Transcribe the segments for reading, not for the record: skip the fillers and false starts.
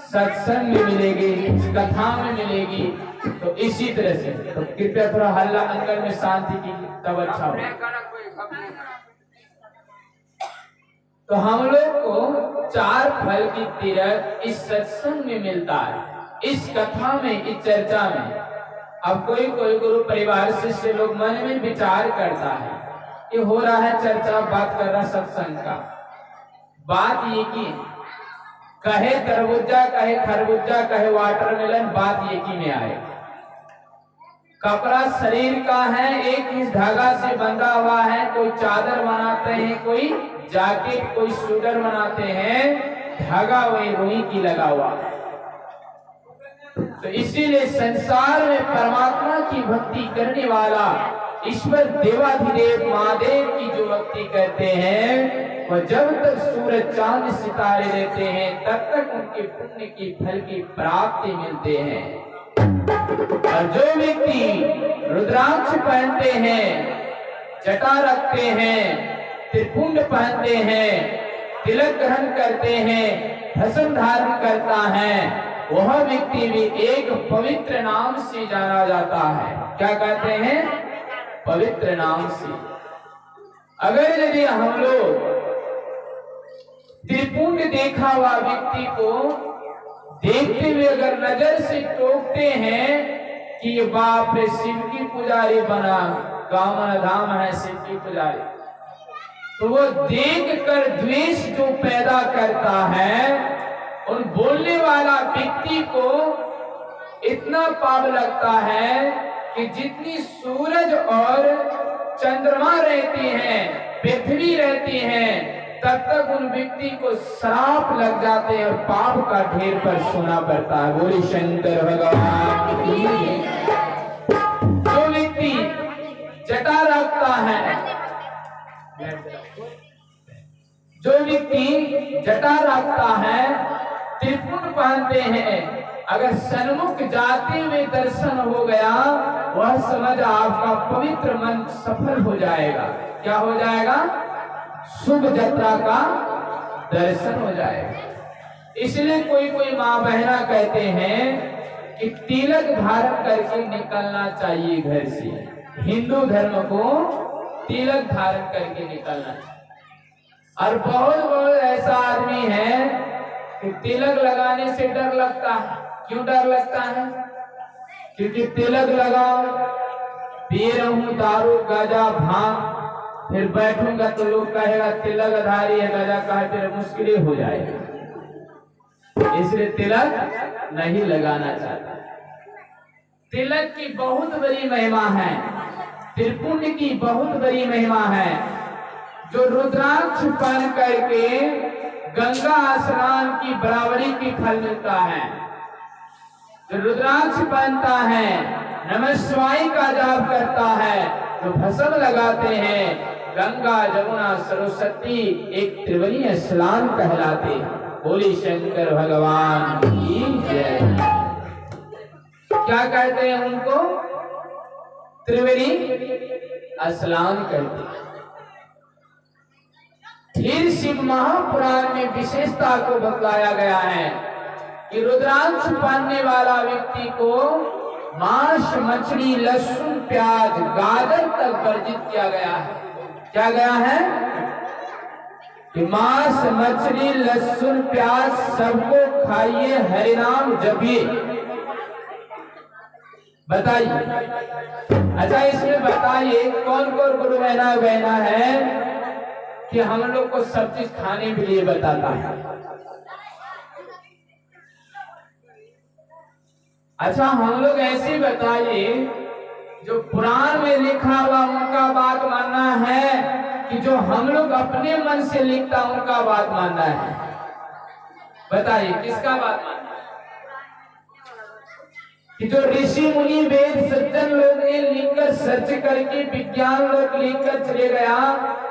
सत्संग में मिलेगी, कथा में मिलेगी। तो इसी तरह से तो कृपया थोड़ा हल्ला अंगल में शांति की, तब अच्छा हो। तो हम लोग को 4 फल की तीरथ इस सत्संग में मिलता है, इस कथा में, इस चर्चा में। अब कोई कोई गुरु परिवार शिष्य लोग मन में विचार करता है कि हो रहा है चर्चा, बात कर रहा सत्संग का। बात ये की कहे तरबूजा, कहे खरबूजा, कहे वाटरमेलन, बात एक ही में आए। कपड़ा शरीर का है, एक ही धागा से बंधा हुआ है। कोई चादर बनाते हैं, कोई जैकेट, कोई स्वेटर बनाते हैं, धागा वही रुई की लगा हुआ है। तो इसीलिए संसार में परमात्मा की भक्ति करने वाला ईश्वर देवाधिदेव महादेव की जो भक्ति करते हैं, वह जब तक सूरज चांद सितारे रहते हैं तब तक उनके पुण्य की फल की प्राप्ति मिलते हैं। और जो व्यक्ति रुद्राक्ष पहनते हैं, जटा रखते हैं, त्रिपुंड पहनते हैं, तिलक ग्रहण करते हैं, भस्म धारण करता है, वह व्यक्ति भी एक पवित्र नाम से जाना जाता है। क्या कहते हैं? पवित्र नाम से। अगर यदि हम लोग त्रिपुंड देखा हुआ व्यक्ति को देखते हुए अगर नजर से टोकते हैं कि ये बाप रे शिव की पुजारी बना, कामन धाम है शिव की पुजारी, तो वो देख कर द्वेष जो पैदा करता है, उन बोलने वाला व्यक्ति को इतना पाप लगता है कि जितनी सूरज और चंद्रमा रहती हैं, पृथ्वी रहती हैं, तब तक उन व्यक्ति को श्राप लग जाते हैं और पाप का ढेर पर सोना पड़ता है। बोले शंकर भगवान की। जो व्यक्ति जटा रखता है, जो व्यक्ति जटा रखता है, त्रिपुंड पहनते हैं, अगर सन्मुख जाते हुए दर्शन हो गया, वह समझ आपका पवित्र मन सफल हो जाएगा। क्या हो जाएगा? शुभ यात्रा का दर्शन हो जाएगा। इसलिए कोई कोई माँ बहना कहते हैं कि तिलक धारण करके निकलना चाहिए घर से। हिंदू धर्म को तिलक धारण करके निकलना चाहिए। और बहुत ऐसा आदमी है कि तिलक लगाने से डर लगता है। क्यों डर लगता है? क्योंकि तिलक लगाओ, पी रहूं दारू गाजा भांग, फिर बैठूंगा तो लोग कहेगा तिलकधारी है, गाजा कहे, फिर मुश्किल हो जाएगा। इसलिए तिलक नहीं लगाना चाहता। तिलक की बहुत बड़ी महिमा है, त्रिपुंड की बहुत बड़ी महिमा है। जो रुद्राक्ष पहन करके गंगा स्नान की बराबरी की फल मिलता है। जो रुद्राक्ष पहनता है, नमः शिवाय का जाप करता है, जो भस्म लगाते हैं, गंगा जमुना सरस्वती एक त्रिवेणी स्नान कहलाते हैं। बोले शंकर भगवान की जय। क्या कहते हैं उनको? त्रिवेणी स्नान कहते हैं। फिर शिव महापुराण में विशेषता को बतलाया गया है कि रुद्राक्ष पहनने वाला व्यक्ति को मांस, मछली, लहसुन, प्याज, गाजर तक वर्जित किया गया है। क्या गया है? कि मांस, मछली, लहसुन, प्याज सबको खाइए, हरिनाम जपिए। बताइए। अच्छा, इसमें बताइए कौन कौन गुरु बहना है कि हम लोग को सब चीज खाने के लिए बताता है? अच्छा, हम लोग ऐसे बताइए, जो पुराण में लिखा हुआ उनका बात मानना है कि जो हम लोग अपने मन से लिखता उनका बात मानना है? बताइए किसका बात मानना है? कि जो ऋषि मुनि वेद सज्जन लोग ने लिखकर सर्च करके विज्ञान लोग लिखकर चले गया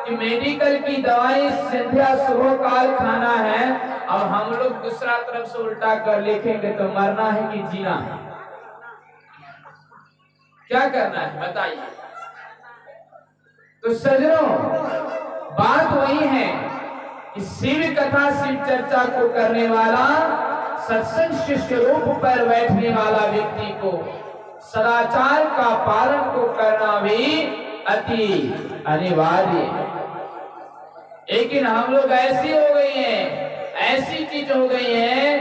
कि मेडिकल की दवाई संध्या सुबह काल खाना है, अब हम लोग दूसरा तरफ से उल्टा कर लिखेंगे तो मरना है कि जीना है? क्या करना है बताइए। तो सज्जनों, बात वही है कि शिव कथा शिव चर्चा को करने वाला, सत्संग शिष्य रूप पर बैठने वाला व्यक्ति को सदाचार का पालन को करना भी अति अनिवार्य है। लेकिन हम लोग ऐसी हो गई हैं, ऐसी चीज हो गई है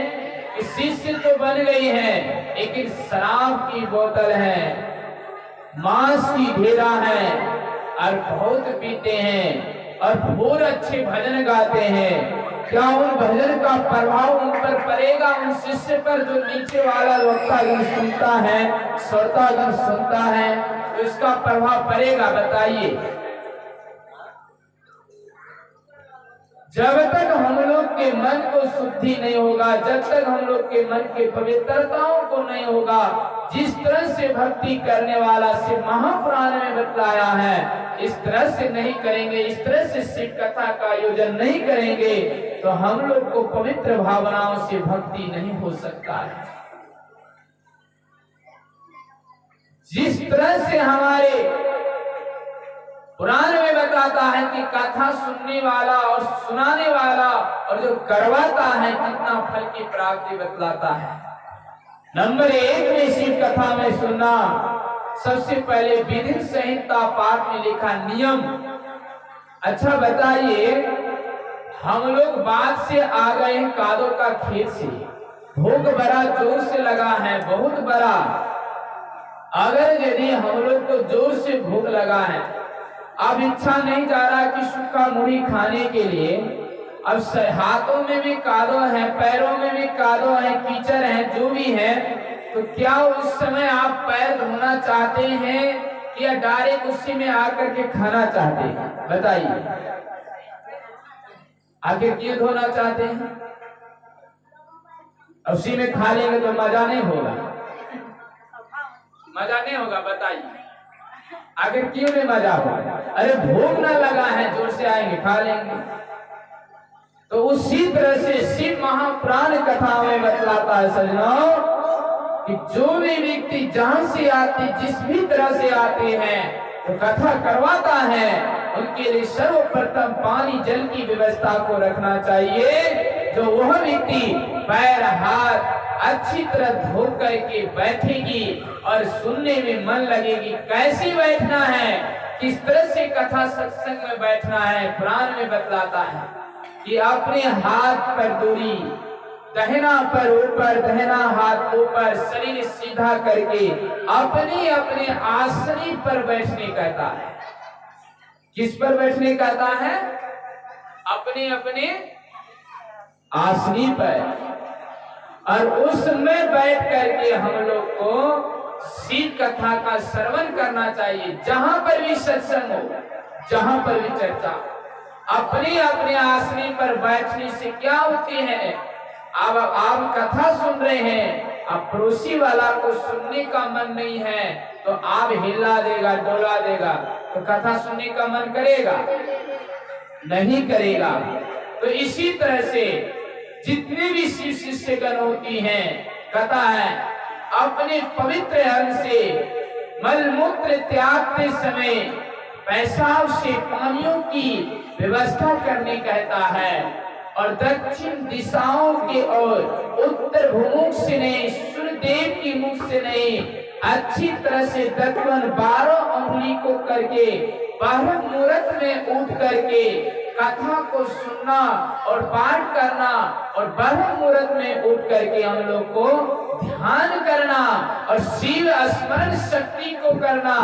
कि शिष्य तो बन गई है, लेकिन शराब की बोतल है, मांस की ढेरा है और बहुत पीते हैं और बहुत अच्छे भजन गाते हैं। क्या उन भजन का प्रभाव उन पर पड़ेगा, उन शिष्य पर जो नीचे वाला वक्तागण सुनता है, श्रोतागण सुनता है, तो इसका प्रभाव पड़ेगा? बताइए। जब तक हम लोग के मन को शुद्धि नहीं होगा, जब तक हम लोग के मन के पवित्रताओं को नहीं होगा, जिस तरह से भक्ति करने वाला शिव महापुराण में बतलाया है, इस तरह से नहीं करेंगे, इस तरह से शिव कथा का आयोजन नहीं करेंगे, तो हम लोग को पवित्र भावनाओं से भक्ति नहीं हो सकता है। जिस तरह से हमारे पुराण में बताता है कि कथा सुनने वाला और सुनाने वाला और जो करवाता है कितना फल की प्राप्ति बतलाता है। नंबर 1 में शिव कथा में सुनना, सबसे पहले विधि संहिता पाठ में लिखा नियम। अच्छा बताइए, हम लोग बाद से आ गए हैं कादों का खेत से, भूख बड़ा जोर से लगा है, बहुत बड़ा। अगर यदि हम लोग को जोर से भूख लगा है, अब इच्छा नहीं जा रहा कि सूखा मुड़ी खाने के लिए, अब हाथों में भी कादो है, पैरों में भी कादो है, कीचड़ है, जो भी है, तो क्या उस समय आप पैर धोना चाहते हैं या डायरेक्ट उसी में आकर के खाना चाहते हैं? बताइए, आखिर क्यों धोना चाहते हैं? उसी में खा लेंगे तो मजा नहीं होगा, मजा नहीं होगा। बताइए आखिर क्यों नहीं मजा होगा? अरे भूख ना लगा है, जोर से आएंगे खा लेंगे। तो उसी तरह से शिव महापुराण कथा में बतलाता है सजनों कि जो भी व्यक्ति जहां से आते, जिस भी तरह से आते हैं, तो कथा करवाता है, उनके लिए सर्वप्रथम पानी जल की व्यवस्था को रखना चाहिए। जो वह व्यक्ति पैर हाथ अच्छी तरह धो करके बैठेगी और सुनने में मन लगेगी। कैसे बैठना है, किस तरह से कथा सत्संग में बैठना है, पुराण में बतलाता है कि अपने हाथ पर दूरी, दहिना पर ऊपर, दहिना हाथ ऊपर, शरीर सीधा करके अपने अपने आसनी पर बैठने कहता है। किस पर बैठने कहता है? अपने अपने आसनी पर। और उसमें बैठ करके हम लोग को शिव कथा का श्रवण करना चाहिए। जहां पर भी सत्संग हो, जहां पर भी चर्चा, अपने अपने आसनी पर बैठने से क्या होती है? अब आप कथा सुन रहे हैं, अब पड़ोसी वाला को सुनने का मन नहीं है, तो आप हिला देगा, डोला देगा, तो कथा सुनने का मन करेगा? नहीं करेगा। तो इसी तरह से जितने भी शिव शिष्यगण होती हैं, कथा है, अपने पवित्र अंग से मलमूत्र त्यागते समय पेशाब से पानियों की व्यवस्था करने कहता है। और दक्षिण दिशाओं के ओर, उत्तर भूमुख से नहीं, सूर्यदेव की मुख से नहीं, अच्छी तरह से दत्तवन 12 अंगुली को करके ब्रह्म मुहूर्त में उठ करके कथा को सुनना और पाठ करना, और ब्रह्म मुहूर्त में उठ करके हम लोग को ध्यान करना और शिव स्मरण शक्ति को करना,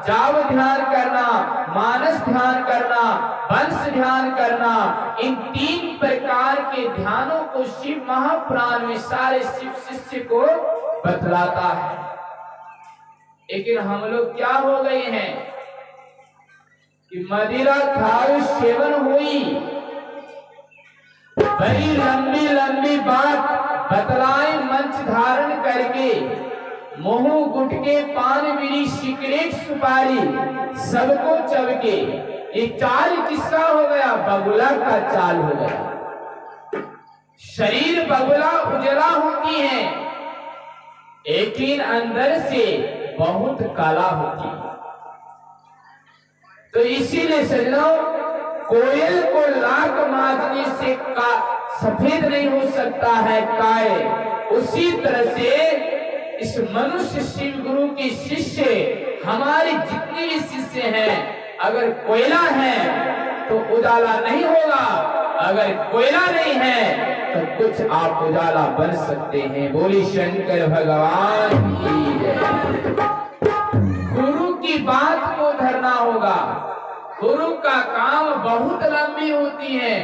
जाप ध्यान करना, मानस ध्यान करना, वंश ध्यान करना। इन 3 प्रकार के ध्यानों को शिव महापुराण में सारे शिव शिष्य को बतलाता है। लेकिन हम लोग क्या हो गए हैं कि मदिरा खाओ सेवन हुई, बड़ी लंबी लंबी बात बतलाए मंच धारण करके, मुंह गुटके पान बीड़ी सिगरेट सुपारी सबको चबके, ये चाल किसका हो गया? बगुला का चाल हो गया। शरीर बगुला उजला होती है, लेकिन अंदर से बहुत काला होती है। तो इसीलिए सजनों, कोयल को लाख मांझने से का सफेद नहीं हो सकता है काय, उसी तरह से इस मनुष्य शिव गुरु के शिष्य हमारे जितने भी शिष्य हैं, अगर कोयला है तो उजाला नहीं होगा, अगर कोयला नहीं है तो कुछ आप उजाला बन सकते हैं। बोली शंकर भगवान की जय। गुरु की बात को धरना होगा। गुरु का काम बहुत लंबी होती है।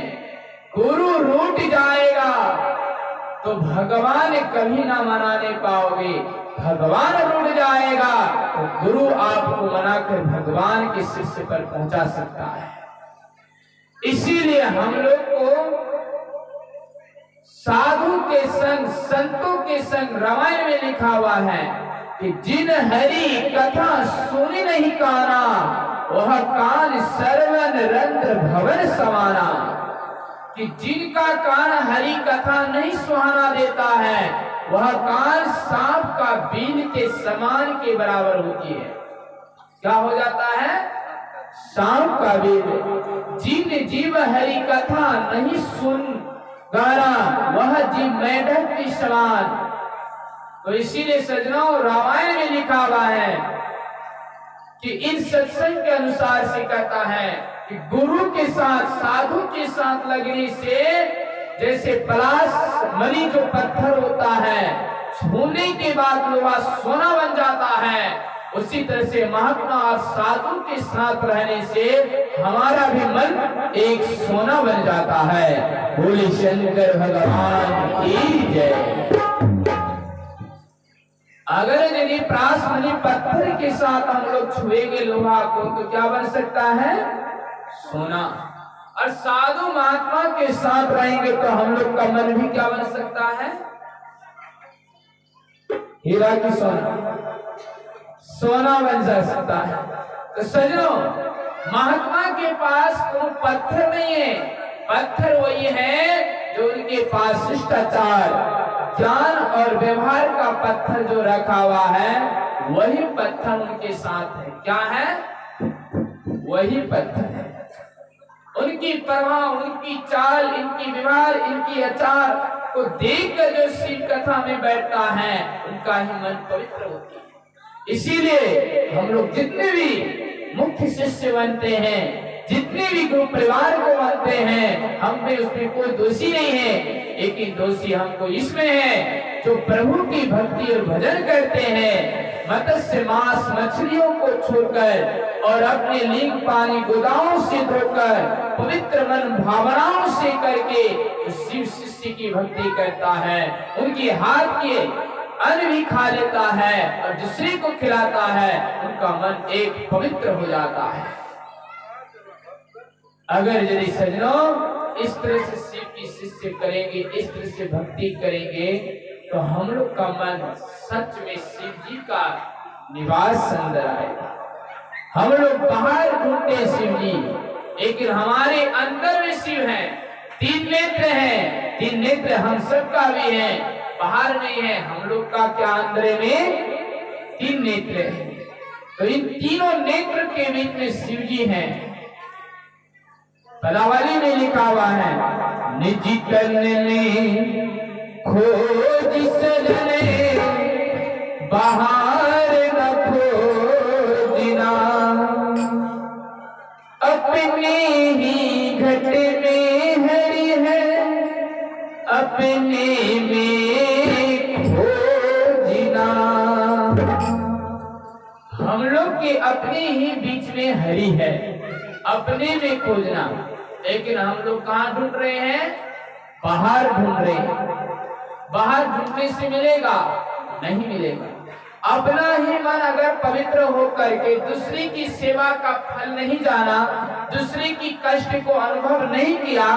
गुरु रूठ जाएगा तो भगवान कभी ना मनाने पाओगे। भगवान रूठ जाएगा तो गुरु आपको मनाकर भगवान के शिष्य पर पहुंचा सकता है। इसीलिए हम लोग को साधु के संग, संतों के संग रामायण में लिखा हुआ है कि जिन हरि कथा सुनी नहीं काना, वह कान सरवन रंध्र भवन समाना। कि जिनका कान हरि कथा नहीं सुहाना देता है, वह कान सांप का बीन के समान के बराबर होती है। क्या हो जाता है? सांप का बीन। जिन जीव हरि कथा नहीं सुन गाना, वह जीव मेढक के समान। तो इसीलिए सज्जनों, रामायण में लिखा हुआ है कि इन सत्संग के अनुसार से कहता है कि गुरु के साथ, साधु के साथ लगने से जैसे पलाश मणि जो पत्थर होता है, छूने के बाद लोहा सोना बन जाता है, उसी तरह से महात्मा और साधु के साथ रहने से हमारा भी मन एक सोना बन जाता है। बोले शंकर भगवान की जय। अगर यदि पलाश मणि पत्थर के साथ हम लोग छुएंगे लोहा को, तो क्या बन सकता है? सोना। और साधु महात्मा के साथ रहेंगे तो हम लोग का मन भी क्या बन सकता है? हीरा की सोना, सोना बन जा सकता है। तो सजनों, महात्मा के पास कोई पत्थर नहीं है। पत्थर वही है जो उनके पास शिष्टाचार, ज्ञान और व्यवहार का पत्थर जो रखा हुआ है, वही पत्थर उनके साथ है। क्या है? वही पत्थर है। उनकी परवाह, उनकी चाल, इनकी व्यवहार, इनकी आचार को देखकर जो शिव कथा में बैठता है, उनका ही मन पवित्र होती है। इसीलिए हम लोग जितने भी मुख्य शिष्य बनते हैं, जितने भी गुरु परिवार को बनते हैं, हम में उसमें कोई दोषी नहीं है। लेकिन दोषी हमको इसमें है जो प्रभु की भक्ति और भजन करते हैं, मत्स्य मांस मछलियों को छोड़कर और अपने लिंग पानी गोदाओं से धोकर पवित्र मन भावनाओं से करके शिव शिष्य की भक्ति करता है, उनके हाथ के अन्न भी खा लेता है और दूसरे को खिलाता है, उनका मन एक पवित्र हो जाता है। अगर यदि सज्जनों इस तरह से शिव की शिष्य करेंगे, इस तरह से भक्ति करेंगे, तो हम लोग का मन सच में शिव जी का निवास अंदर आएगा। हम लोग बाहर ढूंढते हैं शिव जी, लेकिन हमारे अंदर में शिव है। 3 नेत्र हैं, 3 नेत्र हम सबका भी है, बाहर नहीं है। हम लोग का क्या अंदर में 3 नेत्र है। तो इन तीनों नेत्र के बीच में शिव जी हैं। पदावली में लिखा हुआ है, निजी तन खोज सजने बाहर न खोजना, अपने ही घट में हरि है, अपने में खोजना। हम लोग के अपने ही बीच में हरि है, अपने में खोजना। लेकिन हम लोग कहाँ ढूंढ रहे हैं? बाहर ढूंढ रहे हैं। बाहर ढूंढने से मिलेगा? नहीं मिलेगा। अपना ही मन अगर पवित्र होकर के दूसरे की सेवा का फल नहीं जाना, दूसरे की कष्ट को अनुभव नहीं किया,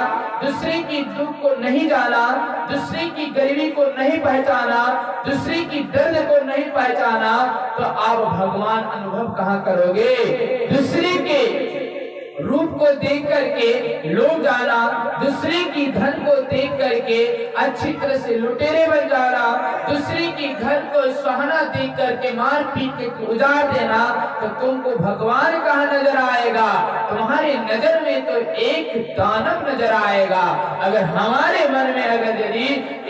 दूसरे की दुख को नहीं जाना, दूसरे की गरीबी को नहीं पहचाना, दूसरे की दर्द को नहीं पहचाना, तो आप भगवान अनुभव कहाँ करोगे? दूसरे के रूप को देख करके लोग जाना, दूसरे की धन को देख करके अच्छी तरह से लुटेरे बन जाना, दूसरे की घर को सुहाना देख करके मार पीट के उजाड़ देना, तो तुमको भगवान कहाँ नजर आएगा? तुम्हारे नजर में तो एक दानव नजर आएगा। अगर हमारे मन में अगर यदि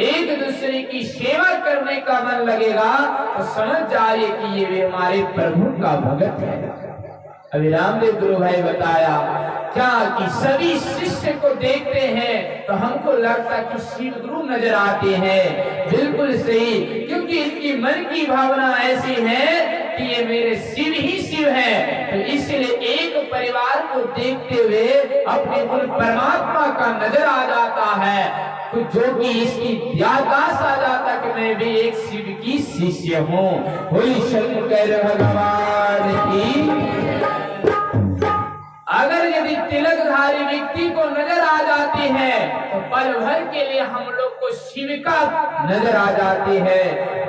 एक दूसरे की सेवा करने का मन लगेगा तो समझ जाइए कि ये भी हमारे प्रभु का भगत है। अभी रामदेव गुरु भाई बताया क्या कि सभी शिष्य को देखते हैं तो हमको लगता कि शिव गुरु नजर आते हैं। बिल्कुल सही, क्योंकि इनकी मन की भावना ऐसी है कि ये मेरे शिव ही शिव है। तो इसलिए एक परिवार को देखते हुए अपने उन परमात्मा का नजर आ जाता है, जो कि इसकी याददाश्त आ जाता कि मैं भी एक शिव की शिष्य हूँ। होली शंकर भगवान की। अगर यदि तिलकधारी व्यक्ति को नजर आ जाती है तो पल भर के लिए हम लोग को शिव का नजर आ जाती है,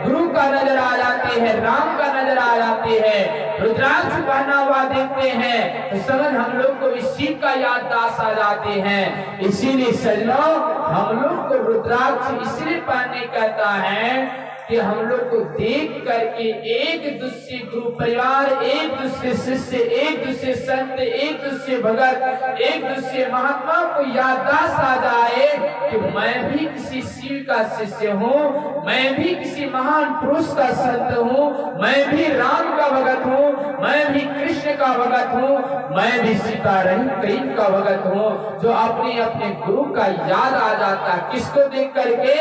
गुरु का नजर आ जाती है, राम का नजर आ जाती है, रुद्राक्ष पहना हुआ देखते हैं तो समझ हम लोग को भी शिव का याददाश्त आ जाते हैं। इसीलिए सजनों, हम लोग को रुद्राक्ष इसलिए पहनने कहता है कि हम लोग को देख करके एक दूसरे गुरु परिवार, एक दूसरे शिष्य, एक दूसरे संत, एक दूसरे भगत, एक दूसरे महात्मा को याददाश्त आ जाए कि मैं भी किसी शिव का शिष्य हूँ, मैं भी किसी महान पुरुष का संत हूँ, मैं भी राम का भगत हूँ, मैं भी कृष्ण का भगत हूँ, मैं भी सीता रहीम का भगत हूँ। जो अपने अपने गुरु का याद आ जाता, किसको देख करके?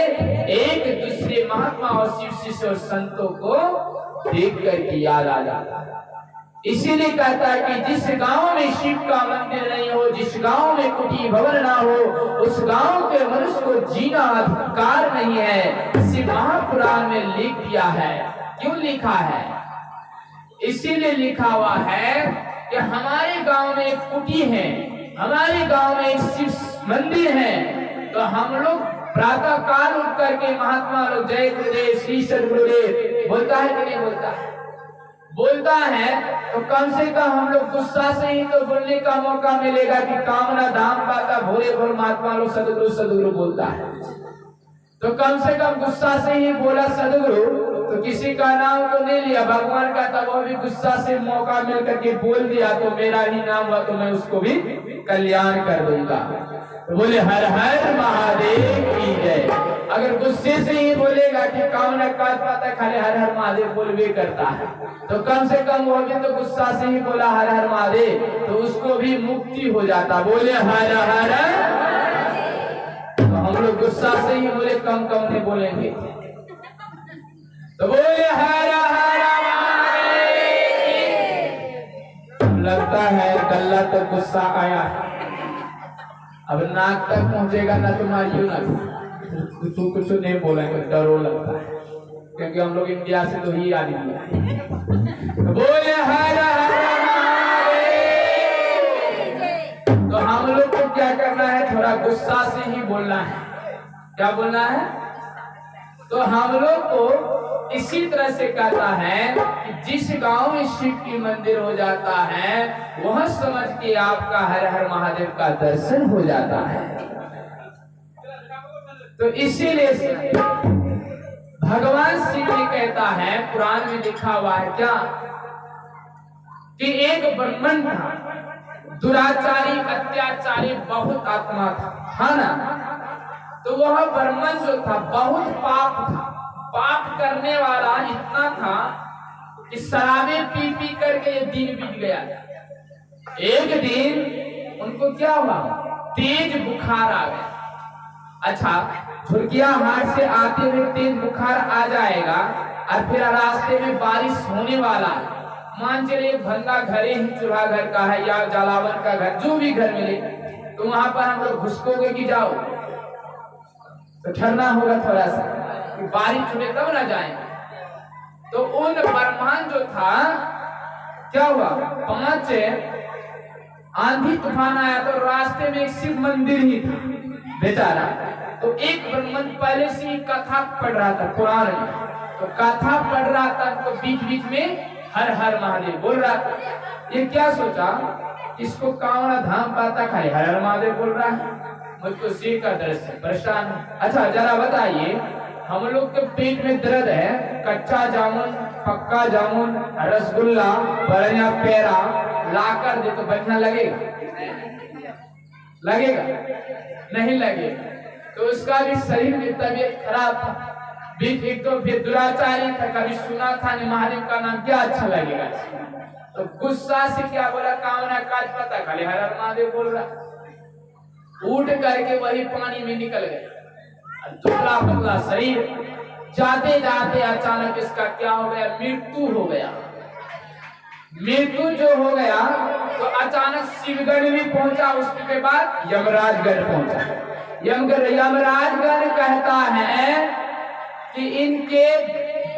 एक दूसरे महात्मा और शिव शिष्य और संतों को देख करके याद आ जाता है। इसीलिए कहता है कि जिस गांव में शिव का मंदिर नहीं हो, जिस गांव में कुटी भवन ना हो, उस गांव के मनुष्य को जीना अधिकार नहीं है। इसी महापुराण में लिख दिया है। क्यों लिखा है? इसीलिए लिखा हुआ है कि हमारे गांव में एक कुटी है, हमारे गांव में एक शिव मंदिर है, तो हम लोग प्रातः काल उठ करके महात्मा लोग जय गुरुदेव, श्री सद्गुरुदेव बोलता है कि नहीं बोलता है? बोलता है तो कम से कम हम लोग गुस्सा से ही तो बोलने का मौका मिलेगा कि कामना धाम पाता भोले भोल महात्मा लोग सदगुरु सदगुरु बोलता है, तो कम से कम गुस्सा से ही बोला सदगुरु, तो किसी का नाम तो नहीं लिया भगवान का, तब वो भी गुस्सा से मौका मिल करके बोल दिया तो मेरा ही नाम हुआ तो मैं उसको भी कल्याण कर दूंगा। तो बोले हर हर महादेव की जय। अगर गुस्से से ही बोलेगा कि कामना काज पाता खाली हर हर महादेव बोलवे करता है, तो कम से कम वो भी तो गुस्सा से ही बोला हर हर महादेव, तो उसको भी मुक्ति हो जाता। बोले हर हर, तो हम लोग गुस्सा से ही बोले, कम कम नहीं बोलेंगे। तो बोले हर हर महादेव। लगता है गल्ला तो गुस्सा आया, अब नाक तक पहुंचेगा ना तुम्हारी ना कुछ नहीं बोलेंगे, डरो लगता है, क्योंकि हम लोग इंडिया से तो ही आदमी है। बोले हर हर महादेव। तो हम लोग को क्या करना है? थोड़ा गुस्सा से ही बोलना है। क्या बोलना है? तो हम लोग को इसी तरह से कहता है कि जिस गांव में शिव की मंदिर हो जाता है वह समझ के आपका हर हर महादेव का दर्शन हो जाता है। तो इसीलिए भगवान शिव ने कहता है, पुराण में लिखा हुआ है क्या कि एक ब्राह्मण था, दुराचारी अत्याचारी बहुत आत्मा था ना, तो वह ब्राह्मण जो था बहुत पाप था, पाप करने वाला इतना था कि शराबे पी पी करके ये दिन बीत गया। एक दिन उनको क्या हुआ? तेज बुखार आ गया। अच्छा, झुरकिया हाट से आते हुए तेज बुखार आ जाएगा और फिर रास्ते में बारिश होने वाला है, मान चलिए भंगा घर ही चूल्हा घर का है या जलावन का घर, जो भी घर मिले, तो वहां पर हम लोग घुसकोगे कि जाओ, तो ठहरना होगा थोड़ा सा, बारिश छूटे तब ना जाएंगे। तो उन ब्राह्मण जो था क्या हुआ? 5 आंधी तूफान आया तो रास्ते में एक शिव मंदिर ही था बेचारा। तो एक ब्राह्मण पहले से ही कथा पढ़ रहा था पुराण में, तो कथा पढ़ रहा था तो बीच बीच में हर हर महादेव बोल रहा था। ये क्या सोचा इसको कावड़ा धाम पाता खाली हर हर महादेव बोल रहा है, मुझको शिव का दर्शन परेशान है। अच्छा जरा बताइए, हम लोग के पेट में दर्द है, कच्चा जामुन, पक्का जामुन, रसगुल्ला, बढ़िया पेड़ा लाकर दे तो बढ़िया लगेगा? लगेगा? नहीं लगेगा। तो उसका भी शरीर में तबीयत खराब था, एक तो दुराचारी था, कभी सुना था नहीं महादेव का नाम, क्या अच्छा लगेगा? तो गुस्सा से क्या बोला, कामना काज पता खाली हर हर महादेव बोल रहा, उठ करके वही पानी में निकल गया। दुबला पतला शरीर, जाते जाते अचानक इसका क्या हो गया, मृत्यु हो गया। मृत्यु जो हो गया तो अचानक शिवगढ़ भी पहुंचा, उसके बाद यमराजगढ़ पहुंचा। यमराजगढ़ कहता है कि इनके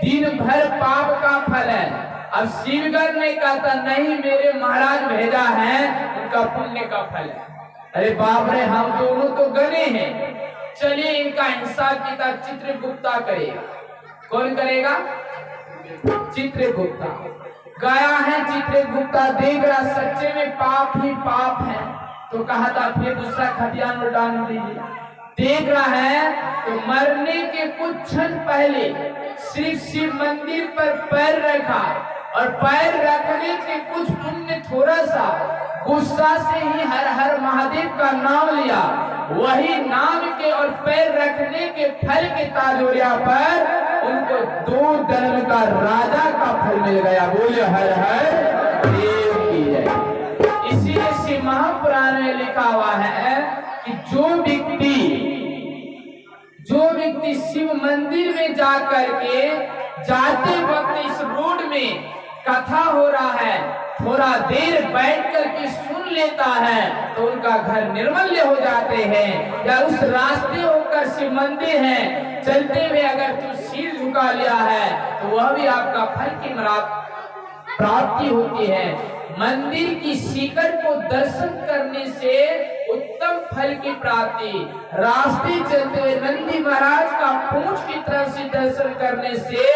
दिन भर पाप का फल है। अब शिवगढ़ ने कहता नहीं, मेरे महाराज भेजा है, उनका पुण्य का फल है। अरे बाप रे, हम दोनों तो गने हैं, चलिए इनका हिसाब किताब चित्रगुप्ता करेगा। कौन करेगा? चित्रगुप्ता। गया है चित्रगुप्ता, देख रहा सच्चे में पाप ही पाप है, तो कहा था फिर दूसरा खतियान उठान दीजिए। देख रहा है तो मरने के कुछ क्षण पहले सिर्फ शिव मंदिर पर पैर रखा, और पैर रखने के कुछ पुण्य थोड़ा सा गुस्सा से ही हर हर महादेव का नाम लिया, वही नाम के और पैर रखने के फल के ताजोरिया पर उनको 2 जन्म का राजा का फल मिल गया। बोले हर हर देव की जय। इसीलिए शिव महापुराण में लिखा हुआ है कि जो व्यक्ति शिव मंदिर में जाकर के जाते वक्त इस रोड में कथा हो रहा है, थोड़ा देर बैठ करके सुन लेता है, तो उनका घर निर्मल्य हो जाते हैं। या उस रास्ते होकर शिव मंदिर है, चलते हुए अगर तू सिर झुका लिया है तो वह भी आपका फल की प्राप्ति होती है। मंदिर की शिखर को दर्शन करने से उत्तम फल की प्राप्ति, रास्ते चलते हुए नंदी महाराज का पूंछ की तरफ से दर्शन करने से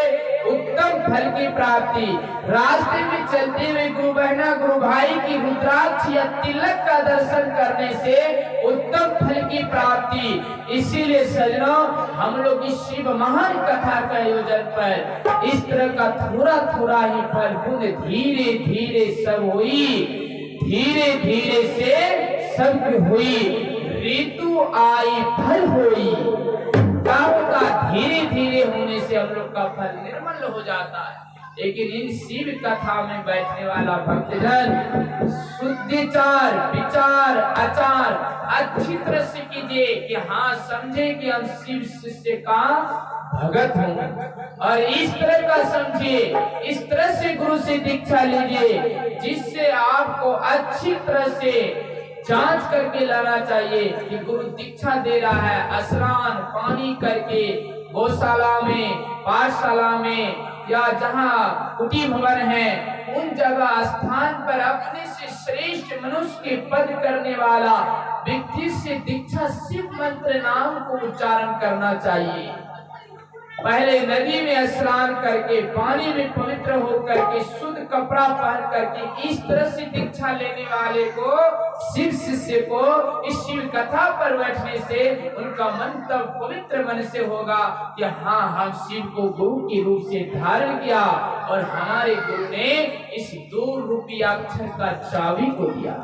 उत्तम फल की प्राप्ति, रास्ते में चलते हुए गुरु बहना गुरु भाई की रुद्राक्ष या तिलक का दर्शन करने से उत्तम फल की प्राप्ति। इसीलिए सजनों, हम लोग इस शिव महान कथा का आयोजन पर इस तरह का थोड़ा थोड़ा ही फल बूंद धीरे धीरे सब हुई, धीरे धीरे से सब हुई, ऋतु आई फल हुई। क्या होता, धीरे धीरे होने से हम लोग का फल निर्मल हो जाता है। लेकिन इन शिव कथा में बैठने वाला भक्तजन शुद्धिचार विचार आचार अच्छी तरह से कीजिए कि हाँ समझे कि हम शिव शिष्य का भगत हूँ, और इस तरह का समझिए, इस तरह से गुरु से दीक्षा लीजिए जिससे आपको अच्छी तरह से जांच करके लाना चाहिए कि गुरु दीक्षा दे रहा है, स्नान पानी करके गौशाला में, पाठशाला में या जहाँ कुटी भवन है उन जगह स्थान पर अपने से श्रेष्ठ मनुष्य के पद करने वाला व्यक्ति से दीक्षा शिव मंत्र नाम को उच्चारण करना चाहिए। पहले नदी में स्नान करके पानी में पवित्र होकर के शुद्ध कपड़ा पहन करके इस तरह से दीक्षा लेने वाले को, शिव शिष्य को इस शिव कथा पर बैठने से उनका मन तब पवित्र मन से होगा कि हाँ हम शिव को गुरु के रूप से धारण किया, और हमारे गुरु ने इस 2 रूपी अक्षर का चाबी को दिया।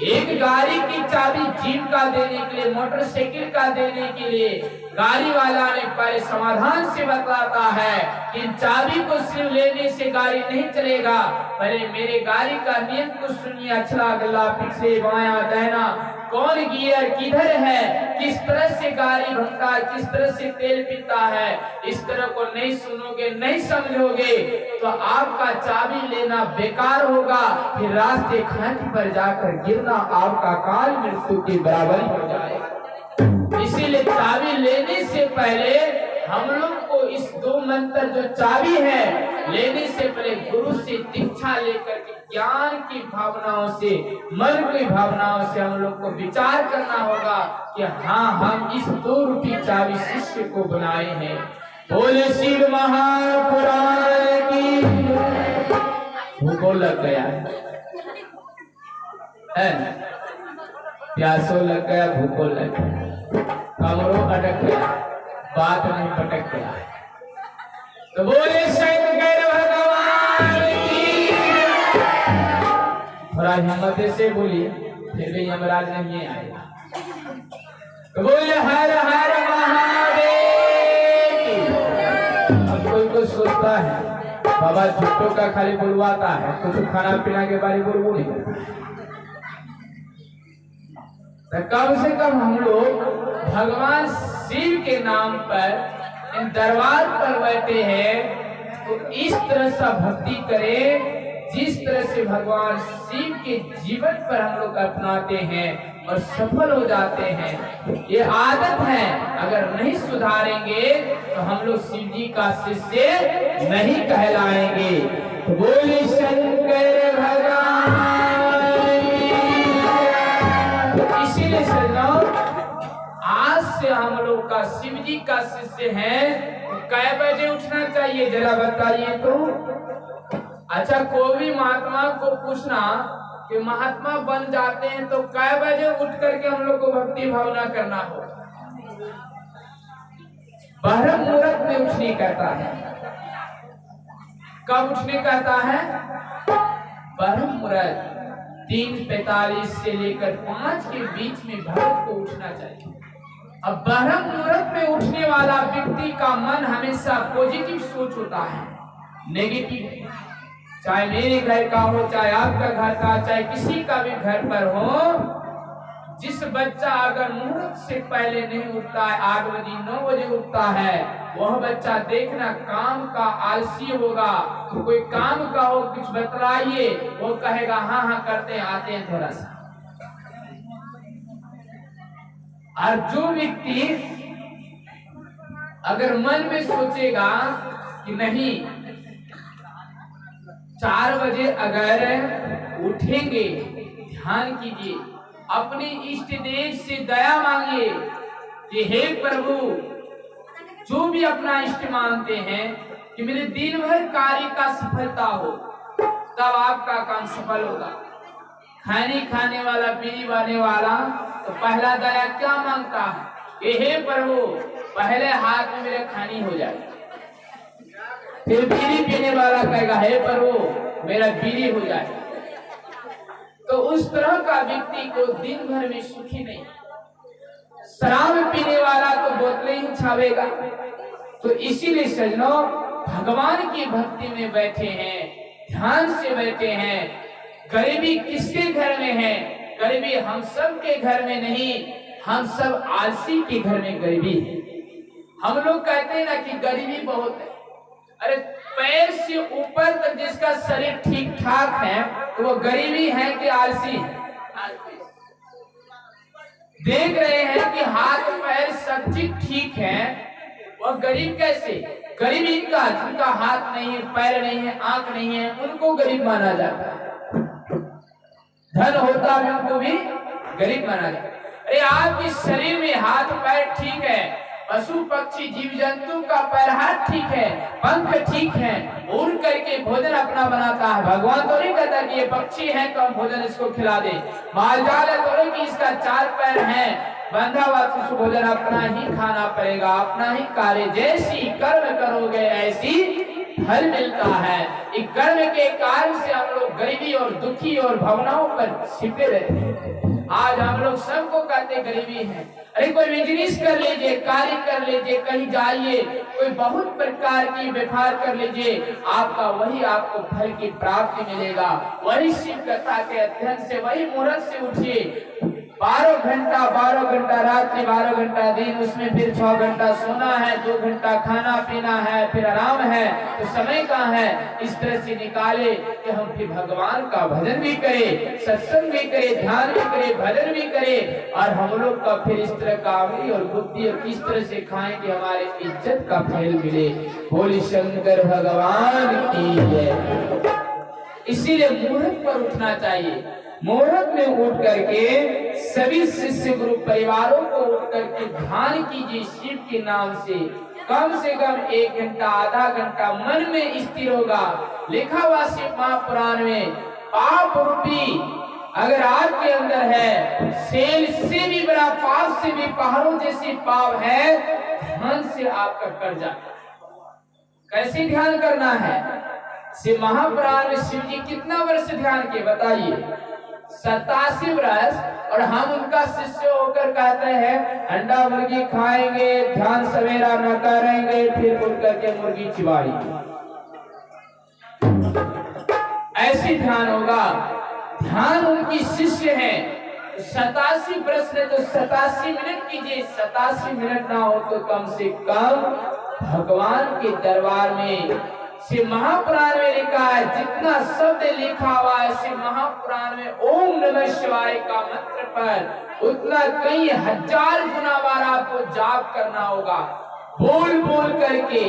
एक गाड़ी की चाबी जीप का देने के लिए, मोटरसाइकिल का देने के लिए गाड़ी वाला ने पहले समाधान से बतलाता है कि चाबी को सिर्फ लेने से गाड़ी नहीं चलेगा, पहले मेरे गाड़ी का नियम को सुनिए, अछला गला पीछे बायां दाहिना, कौन गियर किधर है, किस तरह से गाड़ी भटका है, किस तरह से तेल पीता है, इस तरह को नहीं सुनोगे, नहीं समझोगे तो आपका चाबी लेना बेकार होगा, फिर रास्ते खंड पर जाकर गिरना आपका काल मृत्यु के बराबर हो जाएगा। इसीलिए चाबी लेने से पहले हम लोग को इस 2 मंत्र जो चाबी है लेने से पहले गुरु से दीक्षा लेकर के ज्ञान की भावनाओं से, मन की भावनाओं से हम लोग को विचार करना होगा कि हाँ हम इस 2 रूपी चाबी शिष्य को बनाए हैं। बोले शिव महापुराण की। भूखो लग गया है, है, प्यासो लग गया, भूखो लग गया, कमरों अटक गया, बात नहीं पटक गया। तो बोले शंकर भगवान की। थोड़ा हिम्मत से बोलिए, फिर भी यमराज नहीं आएगा। तो बोले हर हर महादेव। अब कोई कुछ सोचता है बाबा झूठों का खाली बुलवाता है, कुछ खाना पीना के बारे में वो नहीं करता। तो कम से कम हम लोग भगवान शिव के नाम पर इन दरबार पर बैठे हैं, तो इस तरह से भक्ति करें जिस तरह से भगवान शिव के जीवन पर हम लोग अपनाते हैं और सफल हो जाते हैं। ये आदत है, अगर नहीं सुधारेंगे तो हम लोग शिव जी का शिष्य नहीं कहलाएंगे। तो बोले शंकर भगवान। इसीलिए सज्जनों, आज से हम लोग का शिव जी का शिष्य है, तो कै बजे उठना चाहिए जरा बताइए तो। अच्छा, कोई भी महात्मा को पूछना कि महात्मा बन जाते हैं तो कै बजे उठ करके हम लोग को भक्ति भावना करना हो। ब्रह्म मुहूर्त में उठने कहता है। कब उठने कहता है? ब्रह्म मुहूर्त 3:45 से लेकर 5 के बीच में भक्त को उठना चाहिए। अब ब्रह्म मुहूर्त में उठने वाला व्यक्ति का मन हमेशा पॉजिटिव सोच होता है, नेगेटिव। चाहे मेरे घर का हो, चाहे आपका घर का, चाहे किसी का भी घर पर हो, जिस बच्चा अगर मुहूर्त से पहले नहीं उठता है, 8 बजे 9 बजे उठता है, वह बच्चा देखना काम का आलसी होगा। तो कोई काम का हो कुछ बतलाइए, वो कहेगा हाँ हाँ करते हैं, आते हैं थोड़ा सा। और जो व्यक्ति अगर मन में सोचेगा कि नहीं 4 बजे अगर उठेंगे, ध्यान कीजिए, अपने इष्ट देव से दया मांगिए कि हे प्रभु, जो भी अपना इष्ट मानते हैं कि मेरे दिन भर कार्य का सफलता हो, तब आपका काम सफल होगा। खाने वाला, पीने वाले वाला तो पहला दया क्या मांगता है कि हे प्रभु, पहले हाथ में मेरे खानी हो जाए। फिर बीड़ी पीने वाला कहेगा हे प्रभु मेरा बीड़ी हो जाए। तो उस तरह का व्यक्ति को दिन भर में सुखी नहीं। शराब पीने वाला तो बोतलें ही छावेगा। तो इसीलिए सज्जनों, भगवान की भक्ति में बैठे हैं, ध्यान से बैठे हैं। गरीबी किसके घर में है? गरीबी हम सब के घर में नहीं, हम सब आलसी के घर में गरीबी है। हम लोग कहते हैं ना कि गरीबी बहुत है। अरे पैर से ऊपर तक जिसका शरीर ठीक ठाक है तो वो गरीबी है कि आलसी है? देख रहे हैं कि हाथ पैर सब चीज ठीक है, वह गरीब कैसे? गरीब इनका जिनका हाथ नहीं है, पैर नहीं है, आंख नहीं है, उनको गरीब माना जाता है। धन होता है उनको भी गरीब माना जाता है। अरे आपके शरीर में हाथ पैर ठीक है, पशु पक्षी जीव जंतु का पैर हाथ ठीक है, पंख ठीक है, उड़ करके भोजन अपना बनाता है। भगवान तो नहीं कहता कि ये पक्षी है तो हम भोजन इसको खिला दे। माल जाल है तो नहीं कि इसका 4 पैर है, बंधा हुआ तो भोजन अपना ही खाना पड़ेगा, अपना ही कार्य। जैसी कर्म करोगे ऐसी फल मिलता है। इस कर्म के कारण से हम लोग गरीबी और दुखी और भावनाओं पर छिपे रहते हैं। आज हम लोग सबको कहते गरीबी है। अरे कोई बिजनेस कर लीजिए, कार्य कर लीजिए, कहीं जाइए, कोई बहुत प्रकार की व्यापार कर लीजिए, आपका वही आपको फल की प्राप्ति मिलेगा। वही शिव कथा के अध्ययन से, वही मुहूर्त से उठिए। 12 घंटा रात्रि, 12 घंटा दिन, उसमें फिर 6 घंटा सोना है, 2 घंटा खाना पीना है, फिर आराम है। तो समय कहाँ है? इस तरह से निकाले कि हम फिर भगवान का भजन भी करें, सत्संग भी करें, ध्यान भी करें, भजन भी करें। और हम लोग का फिर इस तरह का अमली और बुद्धि और किस तरह से खाएं कि हमारे इज्जत का फल मिले। बोले शंकर भगवान की जय। इसीलिए मुहूर्त पर उठना चाहिए। मुहूर्त में उठ करके सभी शिष्य गुरु परिवारों को उठ करके ध्यान कीजिए शिव के नाम से कम 1 घंटा, आधा घंटा मन में स्थिर होगा। लिखा हुआ शिव महापुराण में पाप रूपी अगर आपके अंदर है, सेल से भी बड़ा पाप से भी पहाड़ों जैसी पाप है, ध्यान से आपका कर जाए। कैसे ध्यान करना है? से महापुराण में शिव जी कितना वर्ष ध्यान किए बताइए? 87 वर्ष। और हम उनका शिष्य होकर कहते हैं अंडा मुर्गी खाएंगे, ध्यान सवेरा न करेंगे, फिर उठ करके मुर्गी चिबाई। ऐसी ध्यान होगा? ध्यान उनकी शिष्य हैं। 87 वर्ष ने तो 87 मिनट कीजिए, 87 मिनट ना हो तो कम से कम भगवान के दरबार में। शिव महापुराण में लिखा है, जितना शब्द लिखा हुआ है शिव महापुराण में ओम नमः शिवाय का मंत्र पर, उतना कई हजार गुना बार आपको जाप करना होगा। बोल बोल करके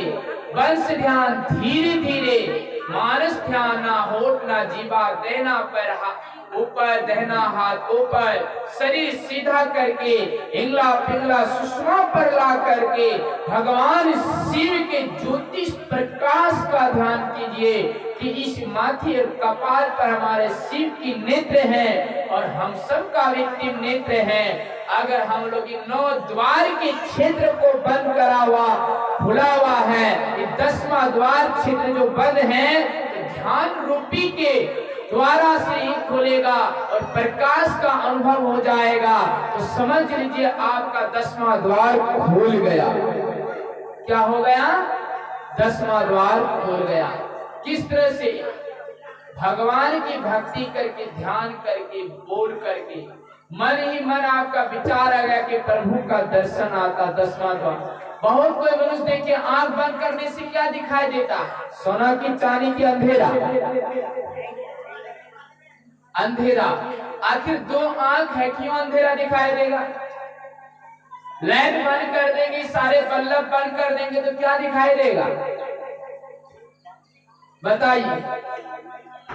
वंश ध्यान, धीरे धीरे मानस ध्यान, ना होठ ना जीवा, देना पैर ऊपर, दहना हाथ ऊपर, शरीर सीधा करके इंगला पिंगला सुषमा पर ला करके भगवान शिव के ज्योतिष प्रकाश का ध्यान कीजिए कि इस माथे और कपाल पर हमारे शिव की नेत्र है और हम सब का भी नेत्र है। अगर हम लोग इन 9 द्वार के क्षेत्र को बंद करा हुआ खुला हुआ है, ये 10वां द्वार क्षेत्र जो बंद है, तो ध्यान रूपी के द्वारा से ही खोलेगा और प्रकाश का अनुभव हो जाएगा। तो समझ लीजिए आपका 10वां द्वार खोल गया। क्या हो गया? 10वां द्वार खोल गया। किस तरह से? भगवान की भक्ति करके, ध्यान करके, बोल करके, मन ही मन आपका विचार आ गया कि प्रभु का दर्शन आता। 10वां द्वार। बहुत कोई मनुष्य देखिए आंख बंद करने से क्या दिखाई देता? सोना की चांदी की अंधेरा, अंधेरा। आखिर 2 आंख है, क्यों अंधेरा दिखाई देगा? लाइट बंद कर देंगे, सारे बल्ब बंद कर देंगे तो क्या दिखाई देगा? बताइए।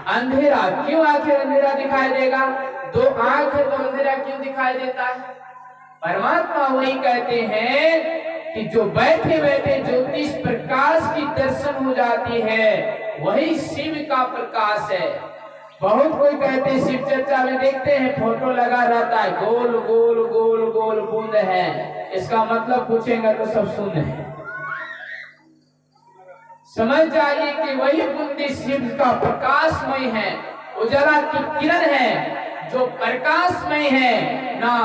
अंधेरा। क्यों आखिर अंधेरा दिखाई देगा? 2 आंख है तो अंधेरा क्यों दिखाई देता है? परमात्मा वही कहते हैं कि जो बैठे बैठे ज्योतिष प्रकाश की दर्शन हो जाती है, वही शिव का प्रकाश है। बहुत कोई कहते हैं, शिव चर्चा में देखते हैं फोटो लगा रहता है, गोल गोल गोल गोल बूंद है, इसका मतलब पूछेंगे तो सब शून्य है। समझ जाइए कि वही बूंदी शिव का प्रकाशमय है, उजाला की किरण है, जो प्रकाशमय है। ना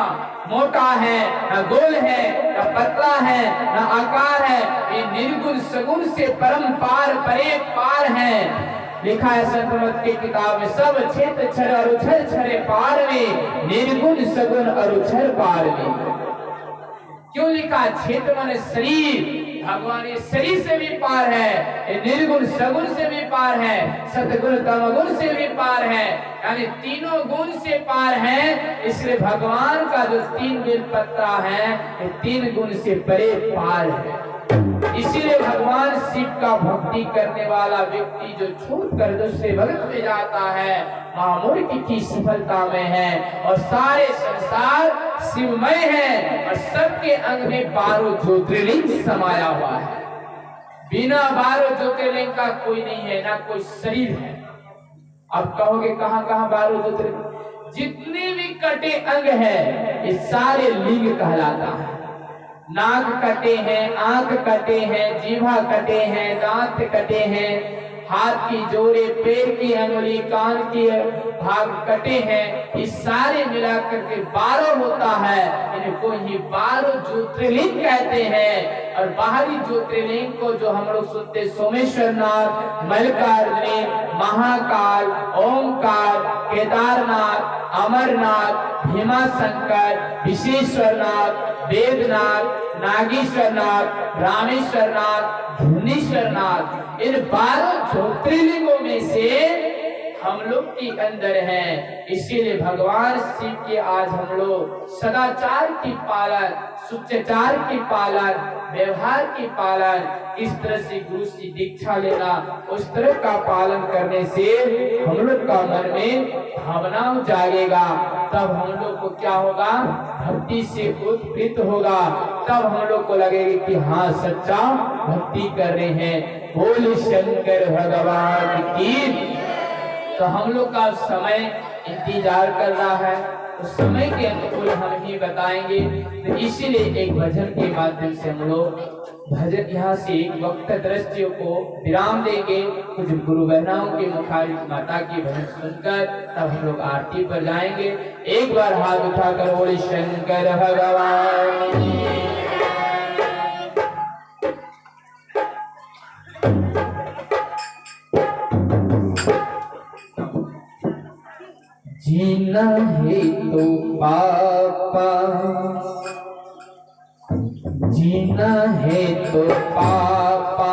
मोटा है, ना गोल है, ना पतला है, ना आकार है, ये निर्गुण सगुण से परम पार परे पार है। लिखा है संत मत की किताब में, सब क्षेत्र छर अरुछर छरे पार में, निर्गुण सगुण अरुछर पार में। क्यों लिखा? क्षेत्र माने शरीर। भगवान ये शरीर से भी पार है, ये निर्गुण सगुण से भी पार है, सतगुण तमगुण से भी पार है, यानी तीनों गुण से पार है। इसलिए भगवान का जो 3 बेल पत्ता है, ये 3 गुण से परे पार है। इसीलिए भगवान शिव का भक्ति करने वाला व्यक्ति जो छूट कर दूसरे भगत में जाता है, महामूर्ति की सफलता में है। और सारे संसार शिवमय है और सबके अंग में 12 ज्योतिर्लिंग समाया हुआ है। बिना 12 ज्योतिर्लिंग का कोई नहीं है, ना कोई शरीर है। अब कहोगे कहाँ कहाँ 12 ज्योतिर्लिंग? जितने भी कटे अंग है, ये सारे लिंग कहलाता है। नाक कटे हैं, आंख कटे हैं, जीभा कटे हैं, दांत कटे हैं, हाथ की जोड़े, पैर की अंगुली, कान की भाग कटे हैं। ये सारे मिलाकर के 12 होता है। इनको ही 12 ज्योतिर्लिंग कहते हैं। और बाहरी ज्योतिर्लिंग को जो हम लोग सुनते, सोमेश्वरनाथ, मल्लिकार्जुनी, महाकाल, ओमकार, केदारनाथ, अमरनाथ, भीमाशंकर, विशेश्वरनाथ, वेदनाथ, नागेश्वरनाथ, रामेश्वरनाथ, धुनीश्वरनाथ, इन 12 ज्योतिर्लिंगों में से हम लोग के अंदर है। इसीलिए भगवान शिव के आज हम लोग सदाचार की पालन, सुचाचार की पालन, व्यवहार की पालन, इस तरह से गुरु से दीक्षा लेना, उस तरह का पालन करने से हम लोग का मन में भावना जागेगा। तब हम लोग को क्या होगा? भक्ति से उत्प्रेरित होगा। तब हम लोग को लगेगा कि हाँ सच्चा भक्ति कर रहे हैं। बोल शंकर भगवान की। तो हम लोग का समय इंतजार कर रहा है, उस समय के अनुकूल हम ही बताएंगे। तो इसीलिए एक भजन के माध्यम से हम लोग भजन यहाँ से एक वक्त दृश्य को विराम देंगे। कुछ गुरु बहनाओं के मुखारित माता की भजन सुनकर तब हम लोग आरती पर जाएंगे। एक बार हाथ उठाकर बोले शंकर भगवान। जीना है तो पापा, जीना है तो पापा,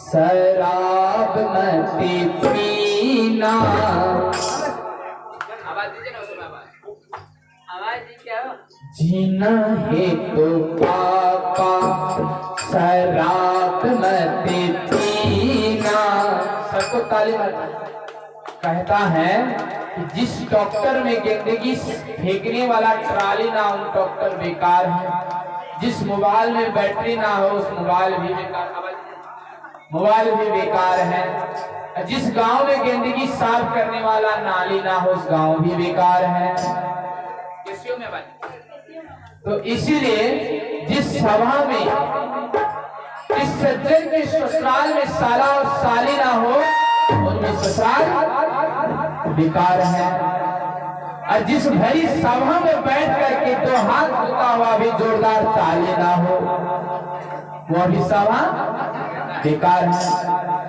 शराब मत पीना। आवाज दीजिए ना, उसमें आवाज क्या? जीना है तो पापा, शराब मत पीना। सबको ताली मारना। कहता है कि जिस डॉक्टर में गंदगी फेंकने वाला ट्राली ना, उन डॉक्टर बेकार है। जिस मोबाइल में बैटरी ना हो, उस मोबाइल भी बेकार, मोबाइल भी बेकार है। जिस गांव में गंदगी साफ करने वाला नाली ना हो, उस गांव भी बेकार है। तो इसीलिए जिस सभा में, जिस सज्जन के ससुराल में साला और साली ना हो, उनमें ससुराल बेकार है। और जिस भरी सभा में बैठ करके दो हाथ होता हुआ भी जोरदार ताली ना हो, वह भी सभा बेकार है।